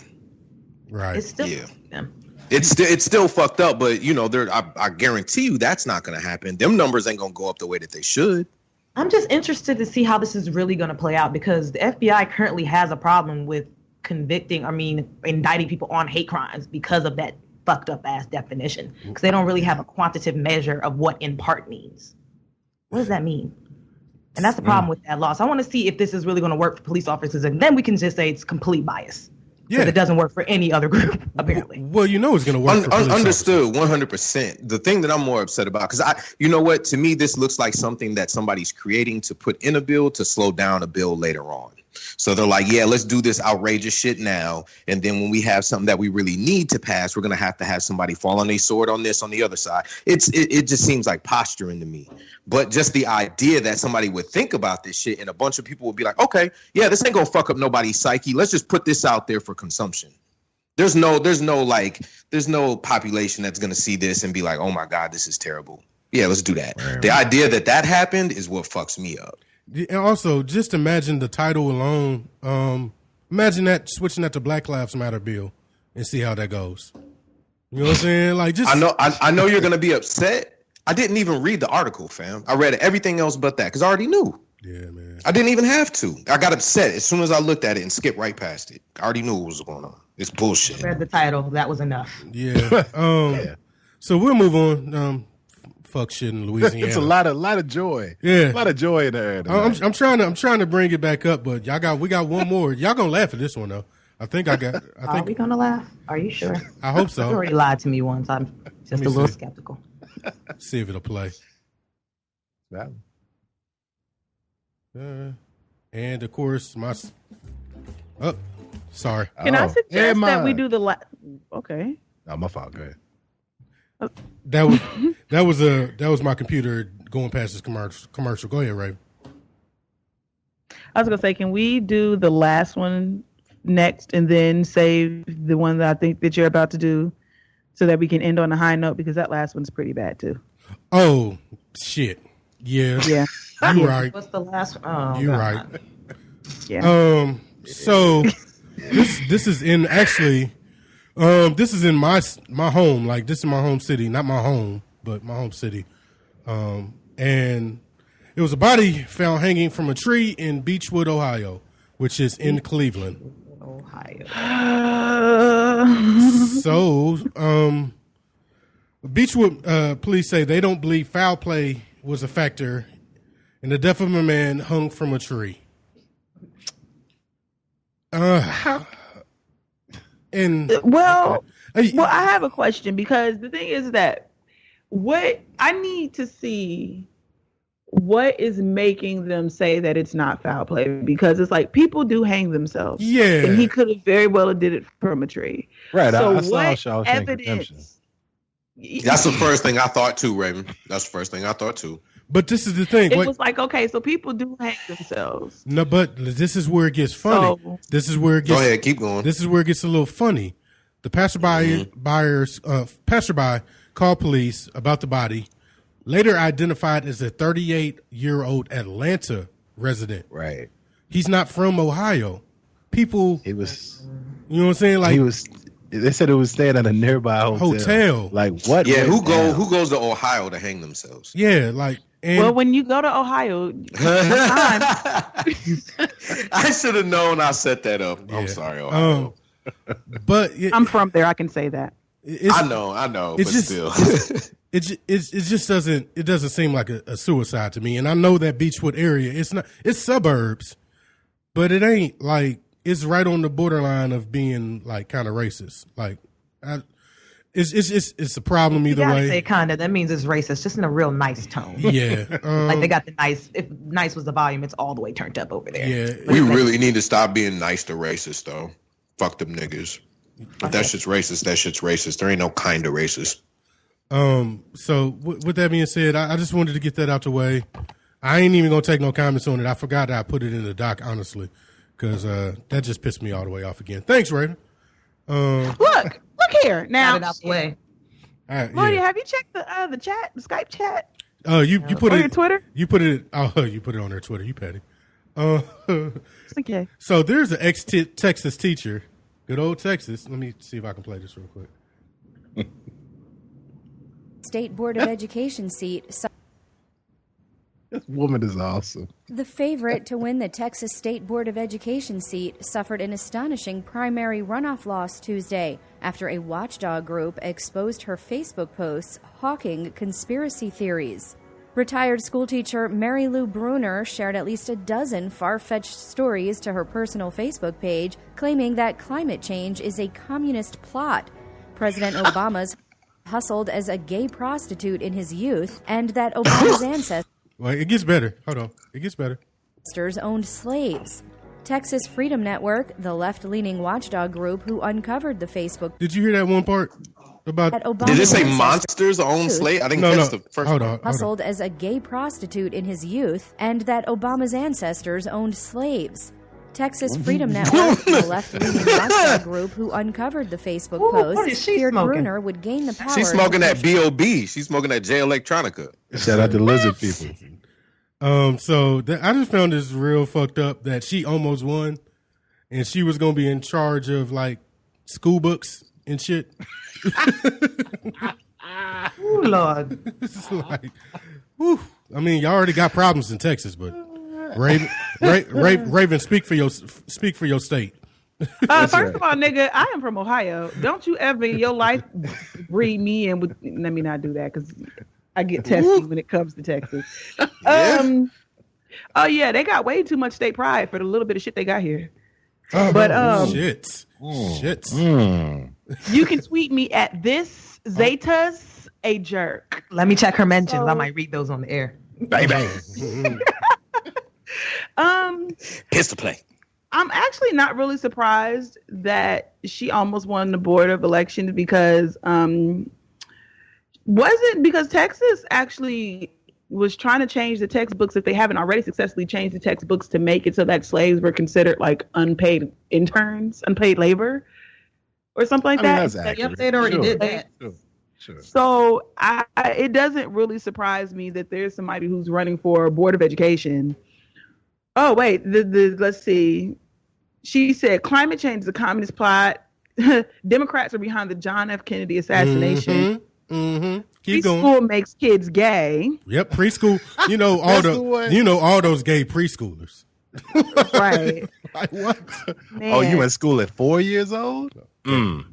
Right. It's still them. It's still fucked up, but I guarantee you that's not going to happen. Them numbers ain't going to go up the way that they should. I'm just interested to see how this is really going to play out, because the FBI currently has a problem with indicting people on hate crimes because of that fucked up ass definition, because they don't really have a quantitative measure of what in part means. What does that mean? And that's the problem with that law. So I want to see if this is really going to work for police officers, and then we can just say it's complete bias. Yeah, it doesn't work for any other group, apparently. Well, it's going to work. Understood, 100%. The thing that I'm more upset about, because to me, this looks like something that somebody's creating to put in a bill to slow down a bill later on. So they're like, yeah, let's do this outrageous shit now, and then when we have something that we really need to pass, we're going to have somebody fall on their sword on this on the other side. It just seems like posturing to me. But just the idea that somebody would think about this shit and a bunch of people would be like, okay, yeah, this ain't gonna fuck up nobody's psyche. Let's just put this out there for consumption. There's no population that's gonna see this and be like, oh my God, this is terrible. Yeah, let's do that. Right. The idea that happened is what fucks me up. And also, just imagine the title alone. Imagine that, switching that to Black Lives Matter bill, and see how that goes. You know what I'm saying? Like, just I know you're gonna be upset. I didn't even read the article, fam. I read everything else but that because I already knew. Yeah, man. I didn't even have to. I got upset as soon as I looked at it and skipped right past it. I already knew what was going on. It's bullshit. I read the title. That was enough. Yeah. So we'll move on. Fuck shit in Louisiana. It's a lot of joy. Yeah, a lot of joy in there. I'm trying to bring it back up, but we got one more. Y'all gonna laugh at this one though. Are we gonna laugh? Are you sure? I hope so. You already lied to me once. I'm just a little skeptical. See if it'll play. And of course, sorry. Can I suggest that we do the Okay. Oh, my fault. Go ahead. That was my computer going past this commercial. Go ahead, Ray. I was gonna say, can we do the last one next and then save the one that I think that you're about to do, so that we can end on a high note, because that last one's pretty bad too. Oh shit! Yeah. You're right. What's the last one? Oh, you're right. Yeah. So this is in this is in my home. Like, this is my home city, not my home, but my home city. And it was a body found hanging from a tree in Beechwood, Ohio, which is in Cleveland, Ohio. So, Beechwood police say they don't believe foul play was a factor in the death of a man hung from a tree. I have a question, because the thing is that what I need to see, what is making them say that it's not foul play, because it's like people do hang themselves. Yeah. And he could have very well did it from a tree. Right. So I saw what evidence? That's the first thing I thought too, Raven. That's the first thing I thought too. But this is the thing. It was like, okay, so people do hang themselves. No, but this is where it gets funny. This is where it gets. Go ahead, keep going. This is where it gets a little funny. The passerby called police about the body, later identified as a 38-year-old Atlanta resident. Right. He's not from Ohio. People. He was. You know what I'm saying? Like, he was. They said it was staying at a nearby hotel. Like, what? Yeah, who goes to Ohio to hang themselves? Yeah, like. Well, when you go to Ohio, I should have known I set that up. Yeah. I'm sorry, Ohio. But I'm from there. I can say that. I know. But still, it just doesn't seem like a suicide to me. And I know that Beechwood area, it's suburbs, but it ain't like, it's right on the borderline of being like kind of racist. Like, It's a problem either You gotta way. say kinda. That means it's racist, just in a real nice tone. Yeah. Like they got the nice. If nice was the volume, it's all the way turned up over there. Yeah. We really need to stop being nice to racists, though. Fuck them niggas. If that shit's racist, that shit's racist. There ain't no kind of racist. So with that being said, I just wanted to get that out the way. I ain't even gonna take no comments on it. I forgot that I put it in the doc, honestly, because that just pissed me all the way off again. Thanks, Raven. Look here now. Got it out the way. All right, Lloydie, yeah. have you checked the chat, the Skype chat? You put On it your Twitter? You put it. Oh, you put it on their Twitter. You petty. It's okay. So there's an ex-Texas teacher, good old Texas. Let me see if I can play this real quick. State Board of Education seat. This woman is awesome. The favorite to win the Texas State Board of Education seat suffered an astonishing primary runoff loss Tuesday after a watchdog group exposed her Facebook posts hawking conspiracy theories. Retired schoolteacher Mary Lou Bruner shared at least a dozen far-fetched stories to her personal Facebook page, claiming that climate change is a communist plot. President Obama's hustled as a gay prostitute in his youth, and that Obama's ancestors Well, it gets better. Hold on. It gets better. owned slaves. Texas Freedom Network, the left-leaning watchdog group who uncovered the Facebook Did you hear that one part about? that Obama's Did it say ancestors monsters own slave? I didn't No, catch no. the first Hold one. on. hustled as a gay prostitute in his youth, and that Obama's ancestors owned slaves. Texas Freedom Network, the left-leaning watchdog group who uncovered the Facebook Ooh, what is post, she feared smoking? Bruner would gain the power. She's smoking that B.O.B. She's smoking that J Electronica. Shout out to lizard people. So I just found this real fucked up that she almost won, and she was gonna be in charge of like school books and shit. Ooh, Lord. It's like, whew. I mean, y'all already got problems in Texas, but Raven, speak for your state. First of all, nigga, I am from Ohio. Don't you ever in your life breed me in with. Let me not do that because I get testy when it comes to Texas. Oh yeah, they got way too much state pride for the little bit of shit they got here. But shit. you can tweet me at this Zetas a jerk. Let me check her mentions. I might read those on the air. Here's the play. I'm actually not really surprised that she almost won the board of elections because wasn't because Texas actually was trying to change the textbooks if they haven't already successfully changed the textbooks to make it so that slaves were considered like unpaid interns, unpaid labor, or something like that. That's accurate. Yep, they'd already did that. Sure. So it doesn't really surprise me that there's somebody who's running for a board of education. Oh wait, let's see. She said climate change is a communist plot. Democrats are behind the John F. Kennedy assassination. Keep going. Preschool makes kids gay. Yep, preschool. You know all those gay preschoolers. Right. Like what? Man. Oh, you in school at 4 years old?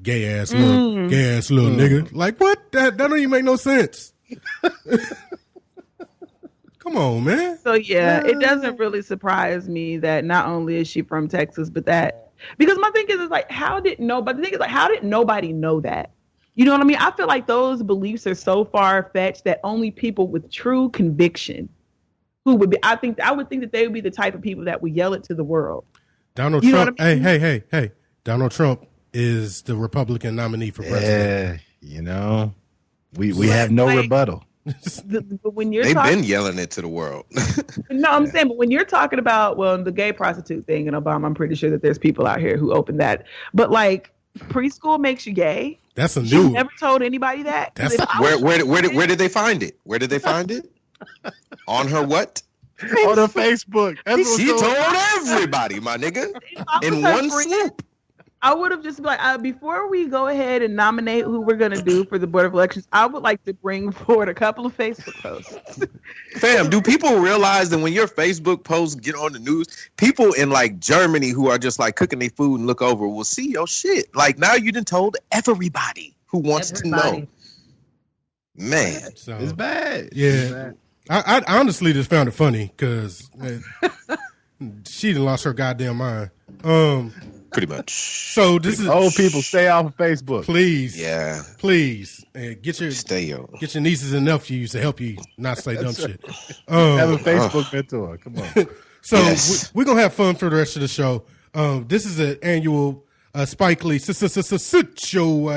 Gay ass little nigga. Like what? That don't even make no sense. Come on, man. So yeah, it doesn't really surprise me that not only is she from Texas, but that because my thing is like how did nobody know that? You know what I mean? I feel like those beliefs are so far fetched that only people with true conviction who would be I would think that they would be the type of people that would yell it to the world. Donald You know Trump. what I mean? Hey. Donald Trump is the Republican nominee for president. Yeah, you know, we have no rebuttal. But when you're They've talking, been yelling it to the world. no, I'm saying, but when you're talking about the gay prostitute thing in Obama, I'm pretty sure that there's people out here who open that. But like preschool makes you gay. That's a She new. never told anybody that. Where did they find it? Where did they find it? On her what? On her Facebook. That's what's She going told on. everybody, my nigga, I in was her one friend. swoop. I would have just been like, before we go ahead and nominate who we're going to do for the Board of Elections, I would like to bring forward a couple of Facebook posts. Fam, do people realize that when your Facebook posts get on the news, people in like Germany who are just like cooking their food and look over will see your shit. Like now you done told everybody who wants to know. Man. So, It's bad. yeah. It's bad. I honestly just found it funny because she done lost her goddamn mind. Pretty much. So this is Old people stay off of Facebook. Please, Yeah. Please, and get your nieces and nephews to help you not say dumb shit. Have a Facebook mentor. Come on. So we're gonna have fun for the rest of the show. This is an annual Spike Lee sit your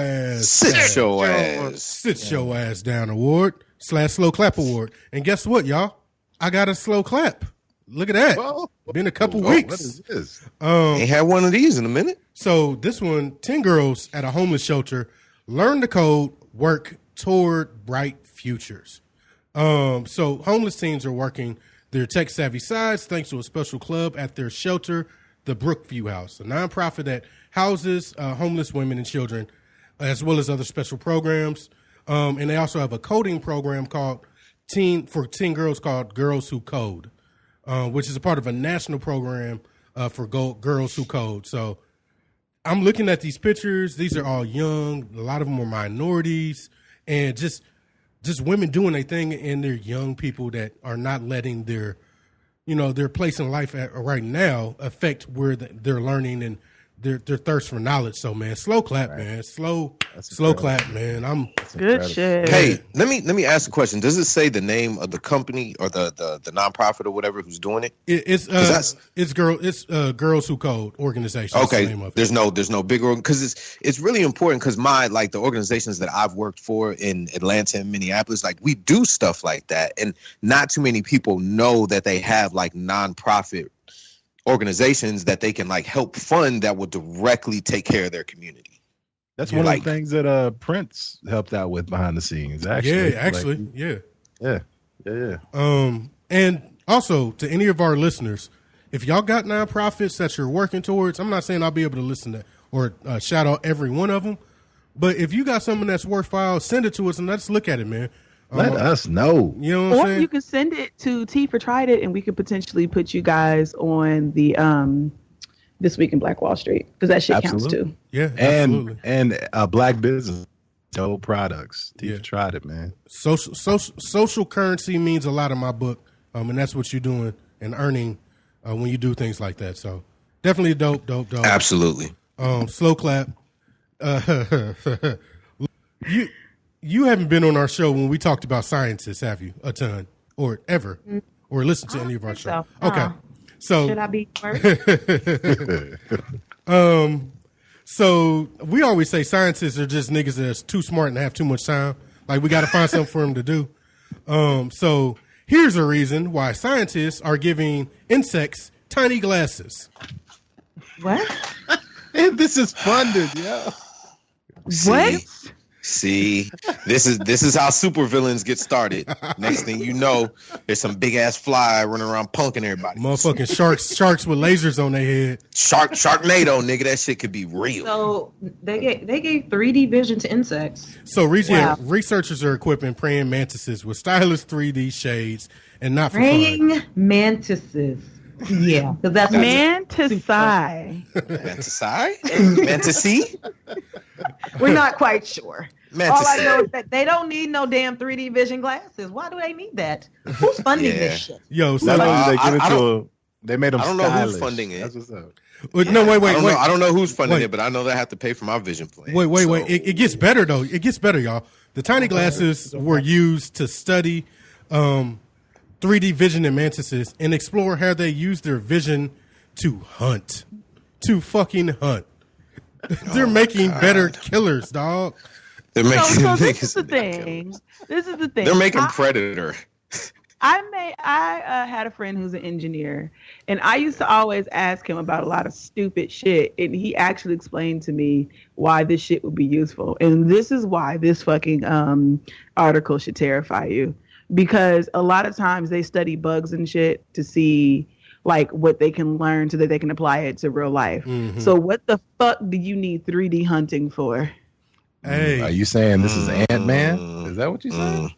ass down award / slow clap award. And guess what, y'all? I got a slow clap. Look at that. Whoa. Been a couple weeks. What is this? Ain't had one of these in a minute. So this one, 10 girls at a homeless shelter learn the code, work toward bright futures. So homeless teens are working their tech-savvy sides thanks to a special club at their shelter, the Brookview House, a nonprofit that houses homeless women and children, as well as other special programs. And they also have a coding program called teen girls called Girls Who Code, which is a part of a national program for girls who code. So I'm looking at these pictures. These are all young. A lot of them are minorities, and just women doing their thing, and they're young people that are not letting their place in life right now affect where they're learning and their thirst for knowledge. So man, slow clap, man. Slow clap, man. Good shit. Hey, let me ask a question. Does it say the name of the company or the nonprofit or whatever who's doing it? It's Girls Who Code organization. Okay, the name of it. there's no bigger because it's really important because the organizations that I've worked for in Atlanta and Minneapolis, like we do stuff like that, and not too many people know that they have like nonprofit organizations that they can like help fund that will directly take care of their community. That's one of the things that Prince helped out with behind the scenes. Actually, yeah. And also to any of our listeners, if y'all got nonprofits that you're working towards, I'm not saying I'll be able to listen to or shout out every one of them, but if you got something that's worthwhile, send it to us and let's look at it, man. Let us know. You know what I'm saying? You can send it to T for Tried It, and we could potentially put you guys on the This Week in Black Wall Street because that shit counts too. Yeah, absolutely. And Black business, dope products. T for Tried It, man. Social currency means a lot in my book, and that's what you're doing and earning when you do things like that. So definitely dope. Absolutely. Slow clap. You haven't been on our show when we talked about scientists, have you? A ton, or ever, or listened to any of our shows? So. Okay, so Should I be first? So we always say scientists are just niggas that's too smart and have too much time. Like we got to find something for them to do. So here's a reason why scientists are giving insects tiny glasses. What? This is funded, yeah. What? See, this is how supervillains get started. Next thing you know, there's some big ass fly running around punking everybody. Motherfucking sharks with lasers on their head. Sharknado, nigga, that shit could be real. So they gave 3D vision to insects. So researchers are equipping praying mantises with stylish 3D shades and not for Praying fun. mantises. Yeah, because that's Mantisae. Mantisy? We're not quite sure. Mantis. All I know is that they don't need no damn 3D vision glasses. Why do they need that? Who's funding this shit? Yo, so Not only did they give it to him, they made them I don't know stylish. who's funding it. That's what's up. no, wait. I don't know who's funding it, but I know they have to pay for my vision plan. Wait. It gets better though. It gets better, y'all. The tiny glasses were used to study 3D vision in mantises and explore how they use their vision to hunt. To fucking hunt. They're making better killers, dog. They're making, So this is the thing. This is the thing. They're making Predator. I had a friend who's an engineer, and I used to always ask him about a lot of stupid shit, and he actually explained to me why this shit would be useful. And this is why this fucking article should terrify you, because a lot of times they study bugs and shit to see like what they can learn so that they can apply it to real life. Mm-hmm. So what the fuck do you need 3D hunting for? Hey, are you saying this is Ant-Man? Is that what you're saying?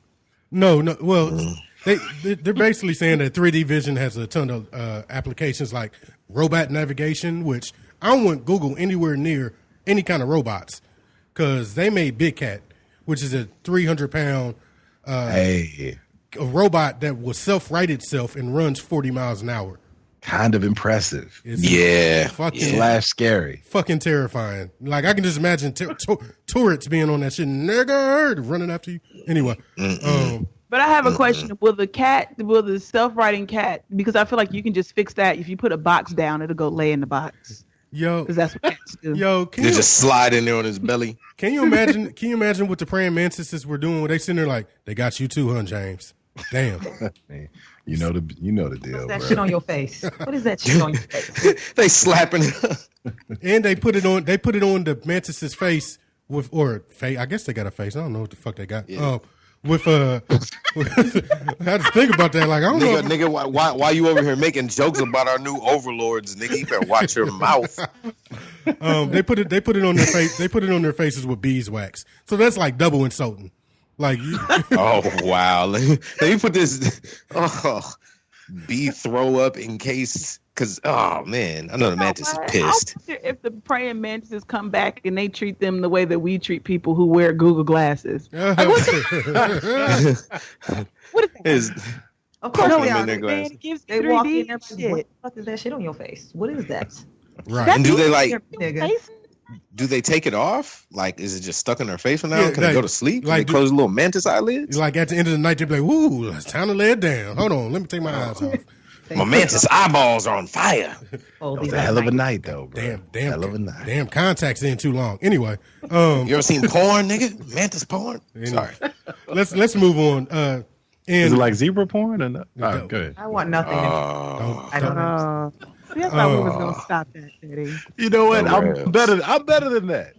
No. Well, they're basically saying that 3D vision has a ton of applications like robot navigation, which I don't want Google anywhere near any kind of robots because they made Big Cat, which is a 300-pound a robot that will self-right itself and runs 40 miles an hour. kind of impressive. It's Slash scary. Fucking terrifying. Like I can just imagine turrets being on that shit, nigga, running after you. Anyway, but I have a question: will the self-riding cat? Because I feel like you can just fix that if you put a box down, it'll go lay in the box. Yo, because that's what cats do. Yo, can you just slide in there on his belly? Can you imagine? Can you imagine what the praying mantises were doing? When they sitting there like, they got you too, huh, James? Damn. You know the deal. What's that bro. shit on your face? What is that shit on your face? They slapping it. And they put it on. They put it on the mantis's face with face. I guess they got a face. I don't know what the fuck they got. Yeah. With I had to think about that. Like I don't know, nigga. Why you over here making jokes about our new overlords, nigga? You better watch your mouth. They put it on their face. They put it on their faces with beeswax. So that's like double insulting. Like, oh wow. Let me put this. Bee throw up in case. Because, oh, man, I know the mantis is pissed. I wonder if the praying mantises come back and they treat them the way that we treat people who wear Google glasses. Like, what is that? Of course, they walk in there. What the fuck is that shit on your face? What is that? Right. And do they like? Nigga. Do they take it off? Like, is it just stuck in their face for now? Can they go to sleep? Can like, they close little mantis eyelids? Like at the end of the night, they be like, "Woo, it's time to lay it down. Hold on, let me take my eyes off." My mantis eyeballs are on fire. Oh, That was a hell of a night, though, bro. Hell of a night. Damn, contacts in too long. Anyway, you ever seen porn, nigga? Mantis porn. Sorry. Let's move on. And is it like zebra porn or not? No. Go ahead. I want nothing. I don't know. That's how we was gonna stop that, Eddie. You know what? I'm better than that.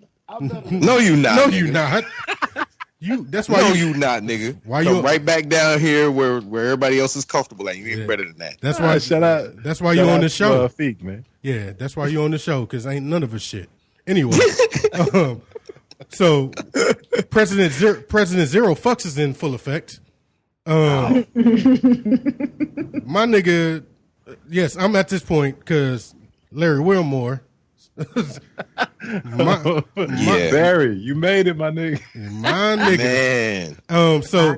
No, you not. No, nigga. you not. That's why you not, nigga. Why Come you right back down here where everybody else is comfortable at. You ain't better than that. That's why. Shout out. That's why you on the show. Feek, man. Yeah, that's why you on the show because ain't none of us shit. Anyway, so President Zero fucks is in full effect. My nigga, yes, I'm at this point because Larry Wilmore. Barry, you made it, my nigga. My nigga. Man. So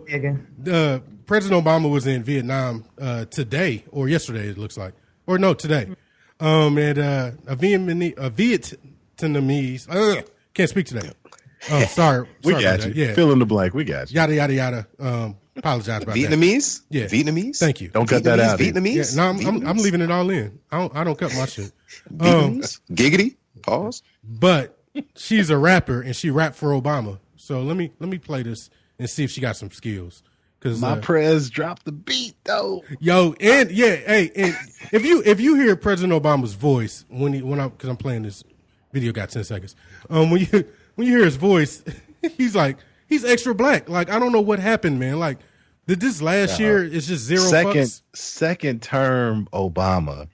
President Obama was in Vietnam today or yesterday, it looks like. Or no, today. And a Vietnamese can't speak today. Sorry. We got you. Yeah. Fill in the blank. We got you. Yada yada yada. Apologize about Vietnamese? that. Yeah. Vietnamese? Thank you. Don't cut that out. Vietnamese? Yeah, no, I'm leaving it all in. I don't cut my shit. Giggity. Pause. But she's a rapper and she rapped for Obama. So let me play this and see if she got some skills. Cause my prez dropped the beat though. Yo, and yeah, hey, and if you hear President Obama's voice because I'm playing this video, got 10 seconds. When you hear his voice, he's extra black. Like I don't know what happened, man. Like did this last year? It's just zero fucks. Second term Obama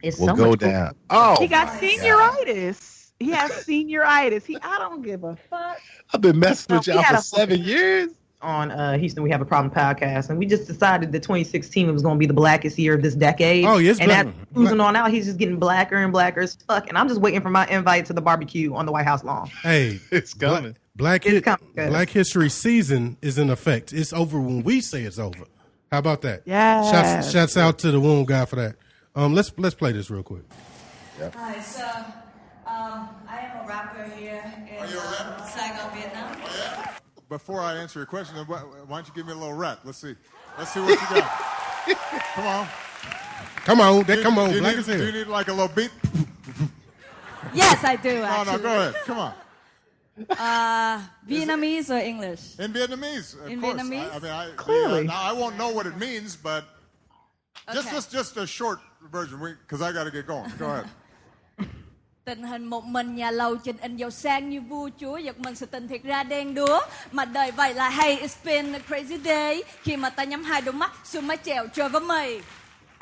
It's will so go much down. Oh, He got senioritis. He has senioritis. I don't give a fuck. I've been messing with No, y'all he had for 7 years. on Houston We Have a Problem podcast, and we just decided that 2016 was going to be the blackest year of this decade. Oh, yes, and that cruising on out, he's just getting blacker and blacker as fuck. And I'm just waiting for my invite to the barbecue on the White House lawn. Hey, It's coming. Black History season is in effect. It's over when we say it's over. How about that? Yeah. Shouts out to the womb guy for that. Let's play this real quick. Hi, so I am a rapper here in Saigon, Vietnam. Before I answer your question, why don't you give me a little rap? Let's see what you got. Come on. Come on. Do Black is you here. need like a little beat? Yes, I do, No, actually. go ahead. Come on. Vietnamese or English? In Vietnamese, of In course. Vietnamese? Clearly. Now, I won't know what it means, but Okay. just a short version, because I got to get going. Go ahead. Tình hình một mình nhà lầu trên in giàu sang như vua chúa, giật mình sự tình thiệt ra đen đúa. Mà đời vậy là hey, it's been a crazy day. Khi mà ta nhắm hai đôi mắt, xuống mái chèo trời với mây.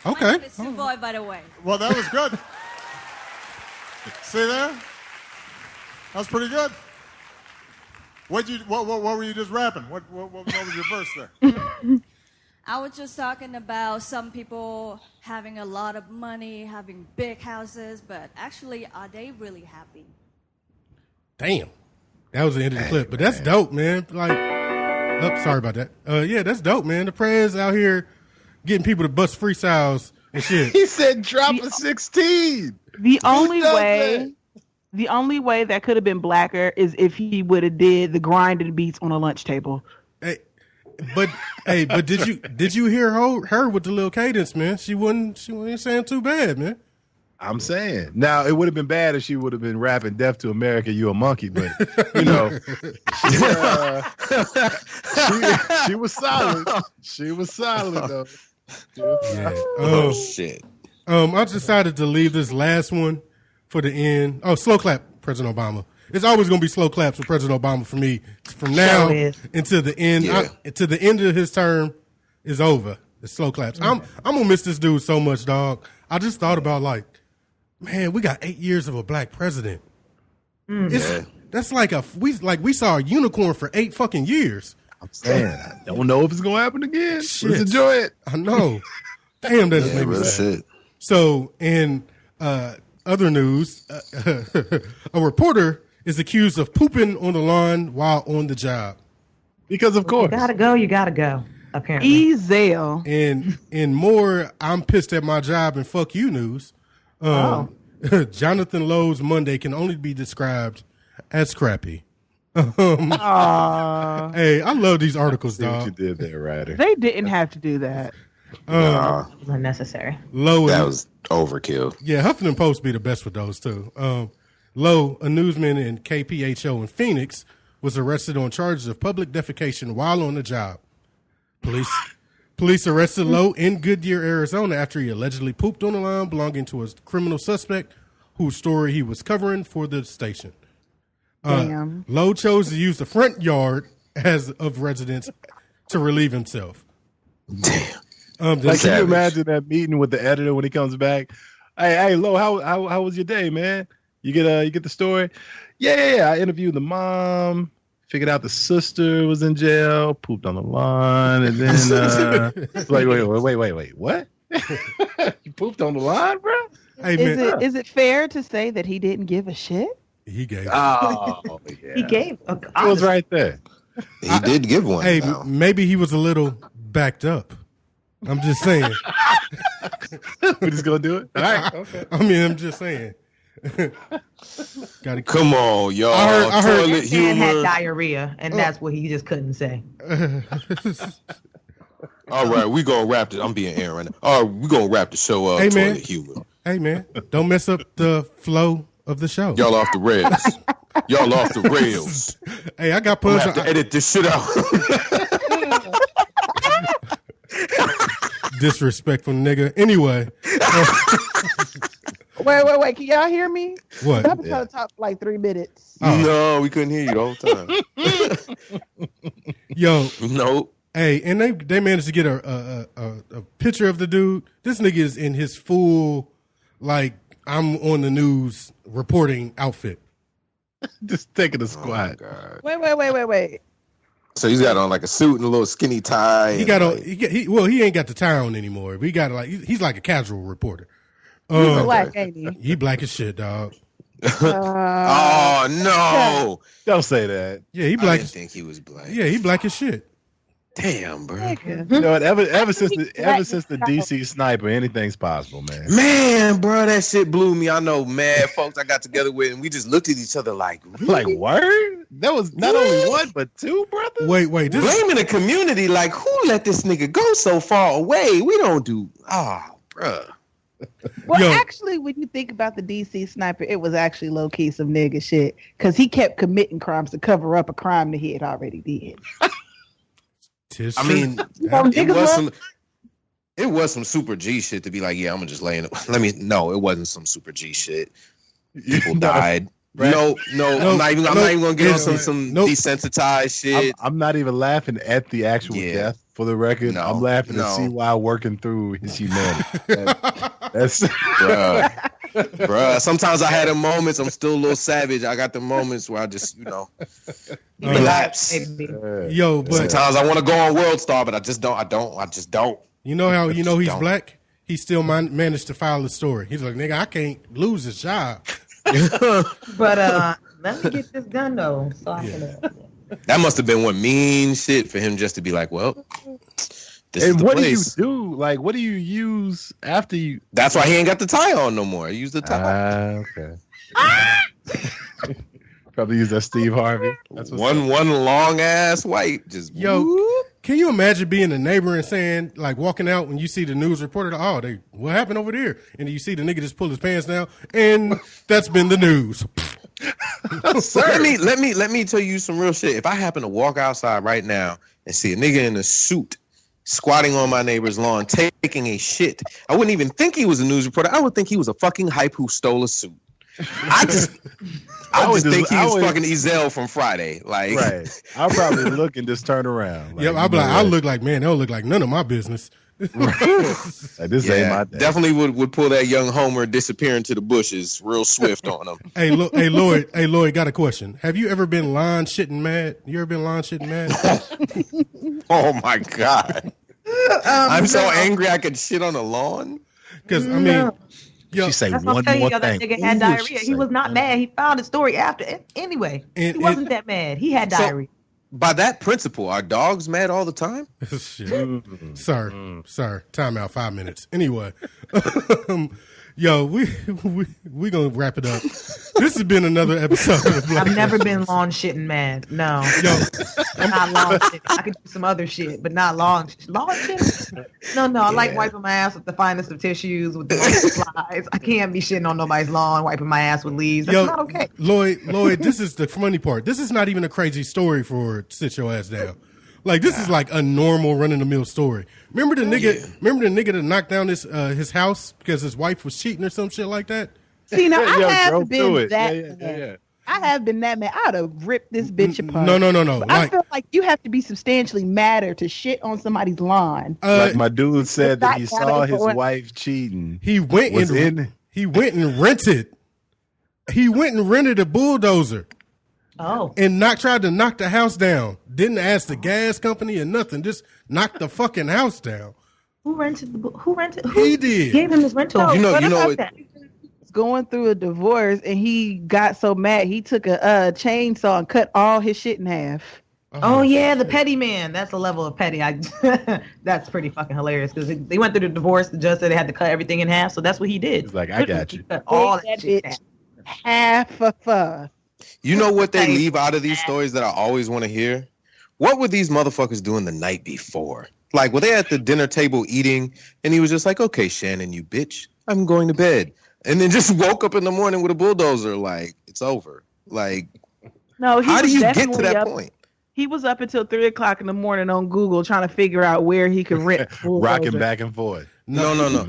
Okay. My name is Ceewhy, by the way. Well, that was good. See there? That's pretty good. What were you just rapping? What was your verse there? I was just talking about some people having a lot of money, having big houses, but actually, are they really happy? Damn. That was the end of the clip. But that's dope, man. Like, sorry about that. Yeah, that's dope, man. The prez out here getting people to bust freestyles and shit. He said drop a 16. The only does way that could have been blacker is if he would have did the grinding beats on a lunch table. Hey, but did you hear her with the little cadence, man? She wasn't saying too bad, man. I'm saying. Now, it would have been bad if she would have been rapping Death to America, You a Monkey, but, you know, she was solid. She was solid, though. Yeah. Oh, shit. I decided to leave this last one for the end. Oh, slow clap, President Obama. It's always going to be slow claps with President Obama for me from now until the end. Yeah. Until the end of his term is over. It's slow claps. I'm going to miss this dude so much, dog. I just thought about, like, man, we got 8 years of a black president. That's like we saw a unicorn for 8 fucking years. I'm saying, I don't know if it's going to happen again. Shit. Let's enjoy it. I know. Damn, that just made me sad. Shit. So, in other news, a reporter is accused of pooping on the lawn while on the job. Because, of course. You gotta go, apparently. Ezel. And in more, I'm pissed at my job and fuck you news. Jonathan Lowe's Monday can only be described as crappy. Hey, I love these articles, See what you dog. did there, Ryder. They didn't have to do that. It was unnecessary. Lowe, That was overkill. yeah, Huffington Post be the best with those too. Lowe, a newsman in KPHO in Phoenix, was arrested on charges of public defecation while on the job. Police arrested Lowe in Goodyear, Arizona, after he allegedly pooped on the lawn belonging to a criminal suspect whose story he was covering for the station. Damn. Lowe chose to use the front yard as of residence to relieve himself. Damn. Like, can you savage. imagine that meeting with the editor when he comes back? Hey, Lo, how was your day, man? You get the story? Yeah. I interviewed the mom, figured out the sister was in jail, pooped on the lawn, and then like, wait, what? You pooped on the lawn, bro? Hey, man, Is it fair to say that he didn't give a shit? he gave. Oh, yeah. He gave. It was right there. He did give one. Hey, now. maybe he was a little backed up. I'm just saying. We're just gonna do it. All right. Okay. I mean, I'm just saying. Gotta Come on, y'all. I heard- Toilet Man had humor. diarrhea, and that's what he just couldn't say. All right, we gonna wrap it. I'm being Aaron right now. All right, we gonna wrap the show up. Hey, man. Toilet humor. Hey, man, don't mess up the flow of the show. Y'all off the rails. Y'all off the rails. Hey, I got I'm gonna punched. have to edit this shit out. Disrespectful nigga. Anyway, Wait. Can y'all hear me? what? I've been trying to talk for like 3 minutes. Oh. No, we couldn't hear you the whole time. Yo, Nope. hey, and they managed to get a picture of the dude. This nigga is in his full, like, I'm on the news reporting outfit. Just taking a Oh, squat. God. Wait. So he's got on like a suit and a little skinny tie. He and, got on. like, He ain't got the tie on anymore. We got like he's like a casual reporter. He's black, ain't he? He black as shit, dog. oh no! Don't say that. Yeah, he I black. didn't think he was black. Yeah, he black as shit. Damn, bro. You know what? Ever since the DC sniper, anything's possible, man. Man, bro, that shit blew me. I know mad folks I got together with, and we just looked at each other like, Like, word? That was not only one, but two, brother. Wait. This, blaming the community. Like, who let this nigga go so far away? We don't do. Bruh. Well, Yo. actually, when you think about the DC sniper, it was actually low key some nigga shit because he kept committing crimes to cover up a crime that he had already did. tis I true. mean, it was some super G shit to be like, yeah, I'm gonna just lay in it. No, it wasn't some super G shit. People died. Right. No, I'm not even gonna get on Nope. some Nope. desensitized shit. I'm not even laughing at the actual Yeah. death. For the record, No, I'm laughing no. to see why working through his humanity. That's Bruh. Sometimes I had the moments. I'm still a little savage. I got the moments where I just, relapse. Yo, but Sometimes I want to go on World Star, but I just don't. I just don't. you know how he's Don't. black? He still managed to file the story. He's like, nigga, I can't lose this job. But let me get this gun though, so I can. That must have been one mean shit for him just to be like, well, This is And the what place. do you do? Like, what do you use after you? That's why he ain't got the tie on no more. I use the tie. Okay. Probably use that Steve Harvey. That's what's one long ass white. Just Yo, whoop. can you imagine being a neighbor and saying, like, walking out when you see the news reporter, oh, what happened over there? And you see the nigga just pull his pants down, and that's been the news. let me tell you some real shit. If I happen to walk outside right now and see a nigga in a suit squatting on my neighbor's lawn taking a shit, I wouldn't even think he was a news reporter. I would think he was a fucking hype who stole a suit. I just think he was fucking Ezel from Friday. Like, right. I'll probably look and just turn around. Like, Yep, I'll be like, I look like, man, they'll look like none of my business. Like, this ain't my day. Definitely would pull that young Homer disappear into the bushes real swift on him. Hey, Lloyd, got a question. Have you ever been lawn shitting mad? You ever been lawn shitting mad? Oh my God. I'm so angry I could shit on the lawn. Because, I mean, She say That's one what I'm telling more you, that thing. nigga had Ooh, diarrhea. she He was say not one mad. He found the story after. Anyway, he wasn't that mad. He had diarrhea. By that principle, are dogs mad all the time? Shit. Sir, time out 5 minutes. Anyway, yo, we gonna wrap it up. This has been another episode of I've never been lawn shitting mad. No, Yo, not lawn shit. I could do some other shit, but not lawn shit. No. I like wiping my ass with the finest of tissues with the most supplies. I can't be shitting on nobody's lawn, wiping my ass with leaves. That's not okay. Lloyd, this is the funny part. This is not even a crazy story for sit your ass down. Like, this is like a normal run-of-the-mill story. Remember the nigga that knocked down his house because his wife was cheating or some shit like that? See, now I Yo, have drove been through it. that mad. Yeah. I have been that mad. I'd have ripped this bitch apart. No. But I feel like you have to be substantially madder to shit on somebody's lawn. Like my dude said that he That saw his category. wife cheating. He went and rented a bulldozer. Oh, And tried to knock the house down. Didn't ask the gas company or nothing. Just knocked the fucking house down. who He did. gave him his rental? You know what? Going through a divorce, and he got so mad he took a chainsaw and cut all his shit in half. Oh yeah, the petty man. That's a level of petty. That's pretty fucking hilarious because they went through the divorce. The judge said they had to cut everything in half, so that's what he did. He's like, I got you. Cut all Take that shit bitch in half a fuss. You know what they leave out of these stories that I always want to hear? What were these motherfuckers doing the night before? Like, were they at the dinner table eating, and he was just like, okay, Shannon, you bitch, I'm going to bed. And then just woke up in the morning with a bulldozer, like, it's over. Like, No, he how do was you get to definitely that up. point? He was up until 3 o'clock in the morning on Google trying to figure out where he could rent. Rocking back and forth. No.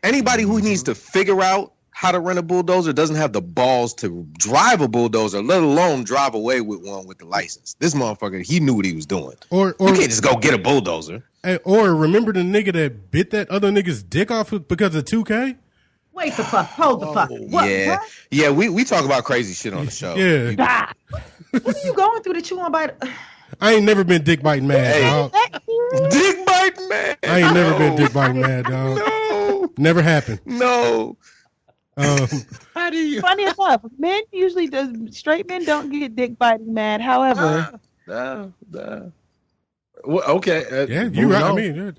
Anybody who needs to figure out how to rent a bulldozer doesn't have the balls to drive a bulldozer, let alone drive away with one with the license. This motherfucker, he knew what he was doing. Or you can't just go get a bulldozer. Or remember the nigga that bit that other nigga's dick off because of 2K? Wait the fuck. Hold the fuck. What? Yeah. What? Yeah, we talk about crazy shit on the show. Yeah. What are you going through that you want to bite? I ain't never been dick biting mad, dog. Dick biting mad. I ain't never been dick biting mad, dog. No. Never happened. No. How do you? Funny enough, straight men don't get dick biting mad. However, No. Well, okay. Yeah, you right. I mean,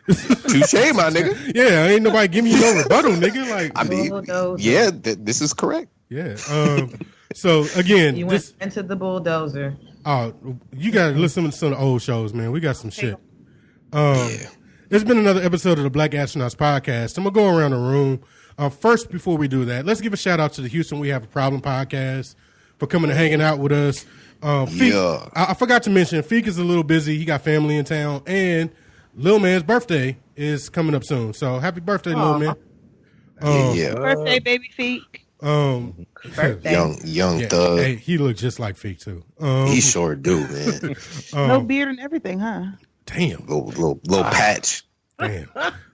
Touche, my nigga. yeah, ain't nobody giving you no rebuttal, nigga. Like, I mean, Bulldozer. yeah, this is correct. yeah. So again, You went into the bulldozer. you gotta listen to some of the old shows, man. We got some shit. It's been another episode of the Black Astronauts podcast. I'm gonna go around the room. First, before we do that, let's give a shout out to the Houston We Have a Problem podcast for coming and hanging out with us. Feek, Yeah. I forgot to mention, Feek is a little busy. He got family in town, and Lil Man's birthday is coming up soon. So happy birthday, Lil Man. Yeah. birthday, baby feet. Birthday. Young Yeah, thug. hey, he looked just like Feek too. He sure do, man. No beard and everything, huh? Damn, little patch. damn.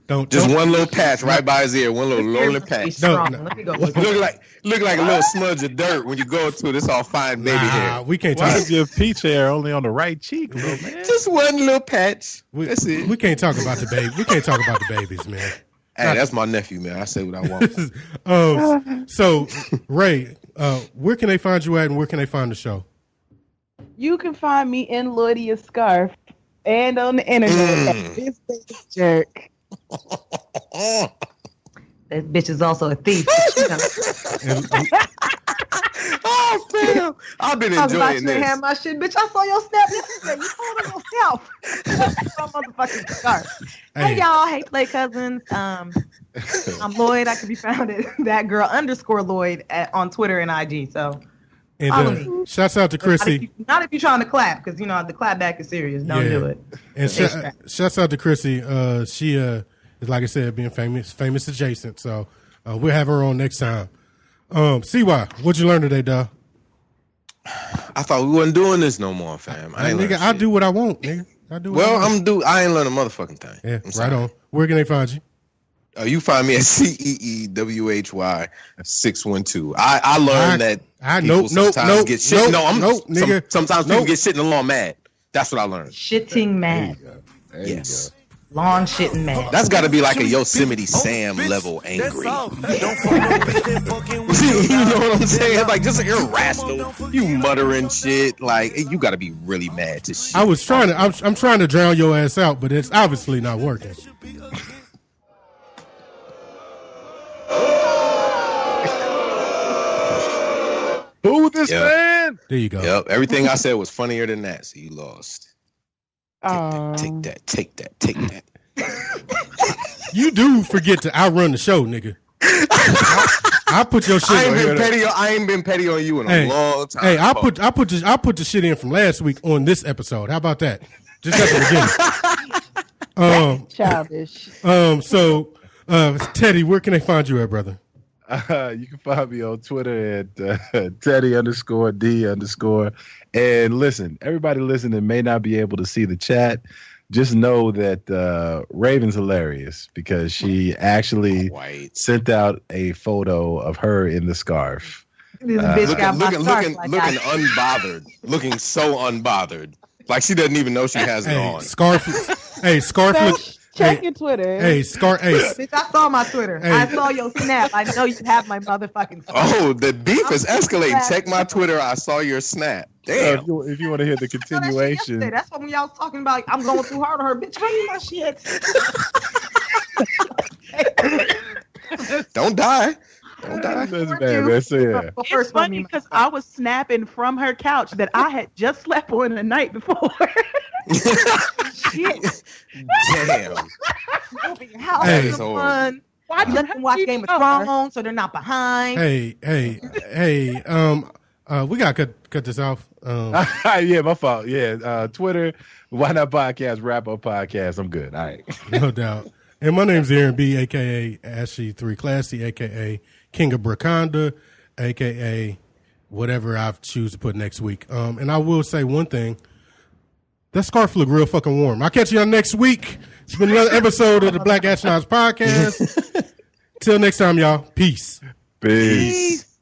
Don't One little patch right by his ear. One little lonely patch. Strong. No. Let me go. Look like a little smudge of dirt when you go to it. It's all fine baby hair. we can't Why talk. is your peach hair only on the right cheek, little man? Just one little patch. We, That's it. we can't talk about the baby. We can't talk about the babies, man. Hey, that's my nephew, man. I say what I want. So Ray, where can they find you at, and where can they find the show? You can find me in Lloydia Scarf And on the internet. This bitch jerk. That bitch is also a thief. Oh, fam. I've been enjoying this. Have my shit, bitch. I saw your snap yesterday. You told on yourself. That's my motherfucking scarf. Hey, y'all. Hey, Play Cousins. I'm Lloyd. I can be found at _Lloyd on Twitter and IG. So follow me. Shouts out to Chrissy. Not if you're trying to clap, because the clap back is serious. Don't do it. And shouts out to Chrissy. She is, like I said, being famous adjacent. So we'll have her on next time. Ceewhy, what'd you learn today, dog? I thought we wasn't doing this no more, fam. I do what I want, nigga. I ain't learned a motherfucking thing. Yeah, right on. Where can they find you? You find me at CEEWHY612. I learned that people sometimes get shit. Sometimes people get shit in the lawn mad. That's what I learned. Shitting mad. Yes. Lawn shitting mad. That's got to be like a Yosemite Sam level angry. You know what I'm saying? Like just irrational. You muttering shit. Like you got to be really mad to shit. I'm trying to drown your ass out, but it's obviously not working. Who this man? There you go. Yep. Everything I said was funnier than that, so you lost. Take that. You do forget to outrun the show, nigga. I put your shit. I ain't been petty on you in a long time. Hey, I put the shit in from last week on this episode. How about that? Just at the beginning. Childish. So, Teddy, where can they find you at, brother? You can find me on Twitter at Teddy_D_. And listen, everybody listening may not be able to see the chat. Just know that Raven's hilarious because she actually sent out a photo of her in the scarf. This bitch got my scarf looking unbothered, looking so unbothered, like she doesn't even know she has it on. Scarf. Check your Twitter. Bitch, I saw my Twitter. I saw your snap. I know you have my motherfucking snap. Oh, the beef is escalating. Check my Twitter. I saw your snap. Damn. If you want to hear the continuation. That's what y'all was talking about. I'm going too hard on her. Bitch, bring me my shit. Don't die. That's bad. That's it. It's funny because I was snapping from her couch that I had just slept on the night before. Shit. Damn. Hey, fun. Why let them watch Game of Thrones so they're not behind? Hey. We gotta cut this off. Yeah, my fault. Yeah, Twitter. Why Not Podcast? Wrap Up Podcast. I'm good. All right. No doubt. And my name's Aaron B, aka Ashley3 Classy, aka King of Braconda, aka whatever I choose to put next week. And I will say one thing. That scarf look real fucking warm. I'll catch y'all next week. It's been another episode of the Black Astronauts Podcast. Till next time, y'all. Peace. Peace.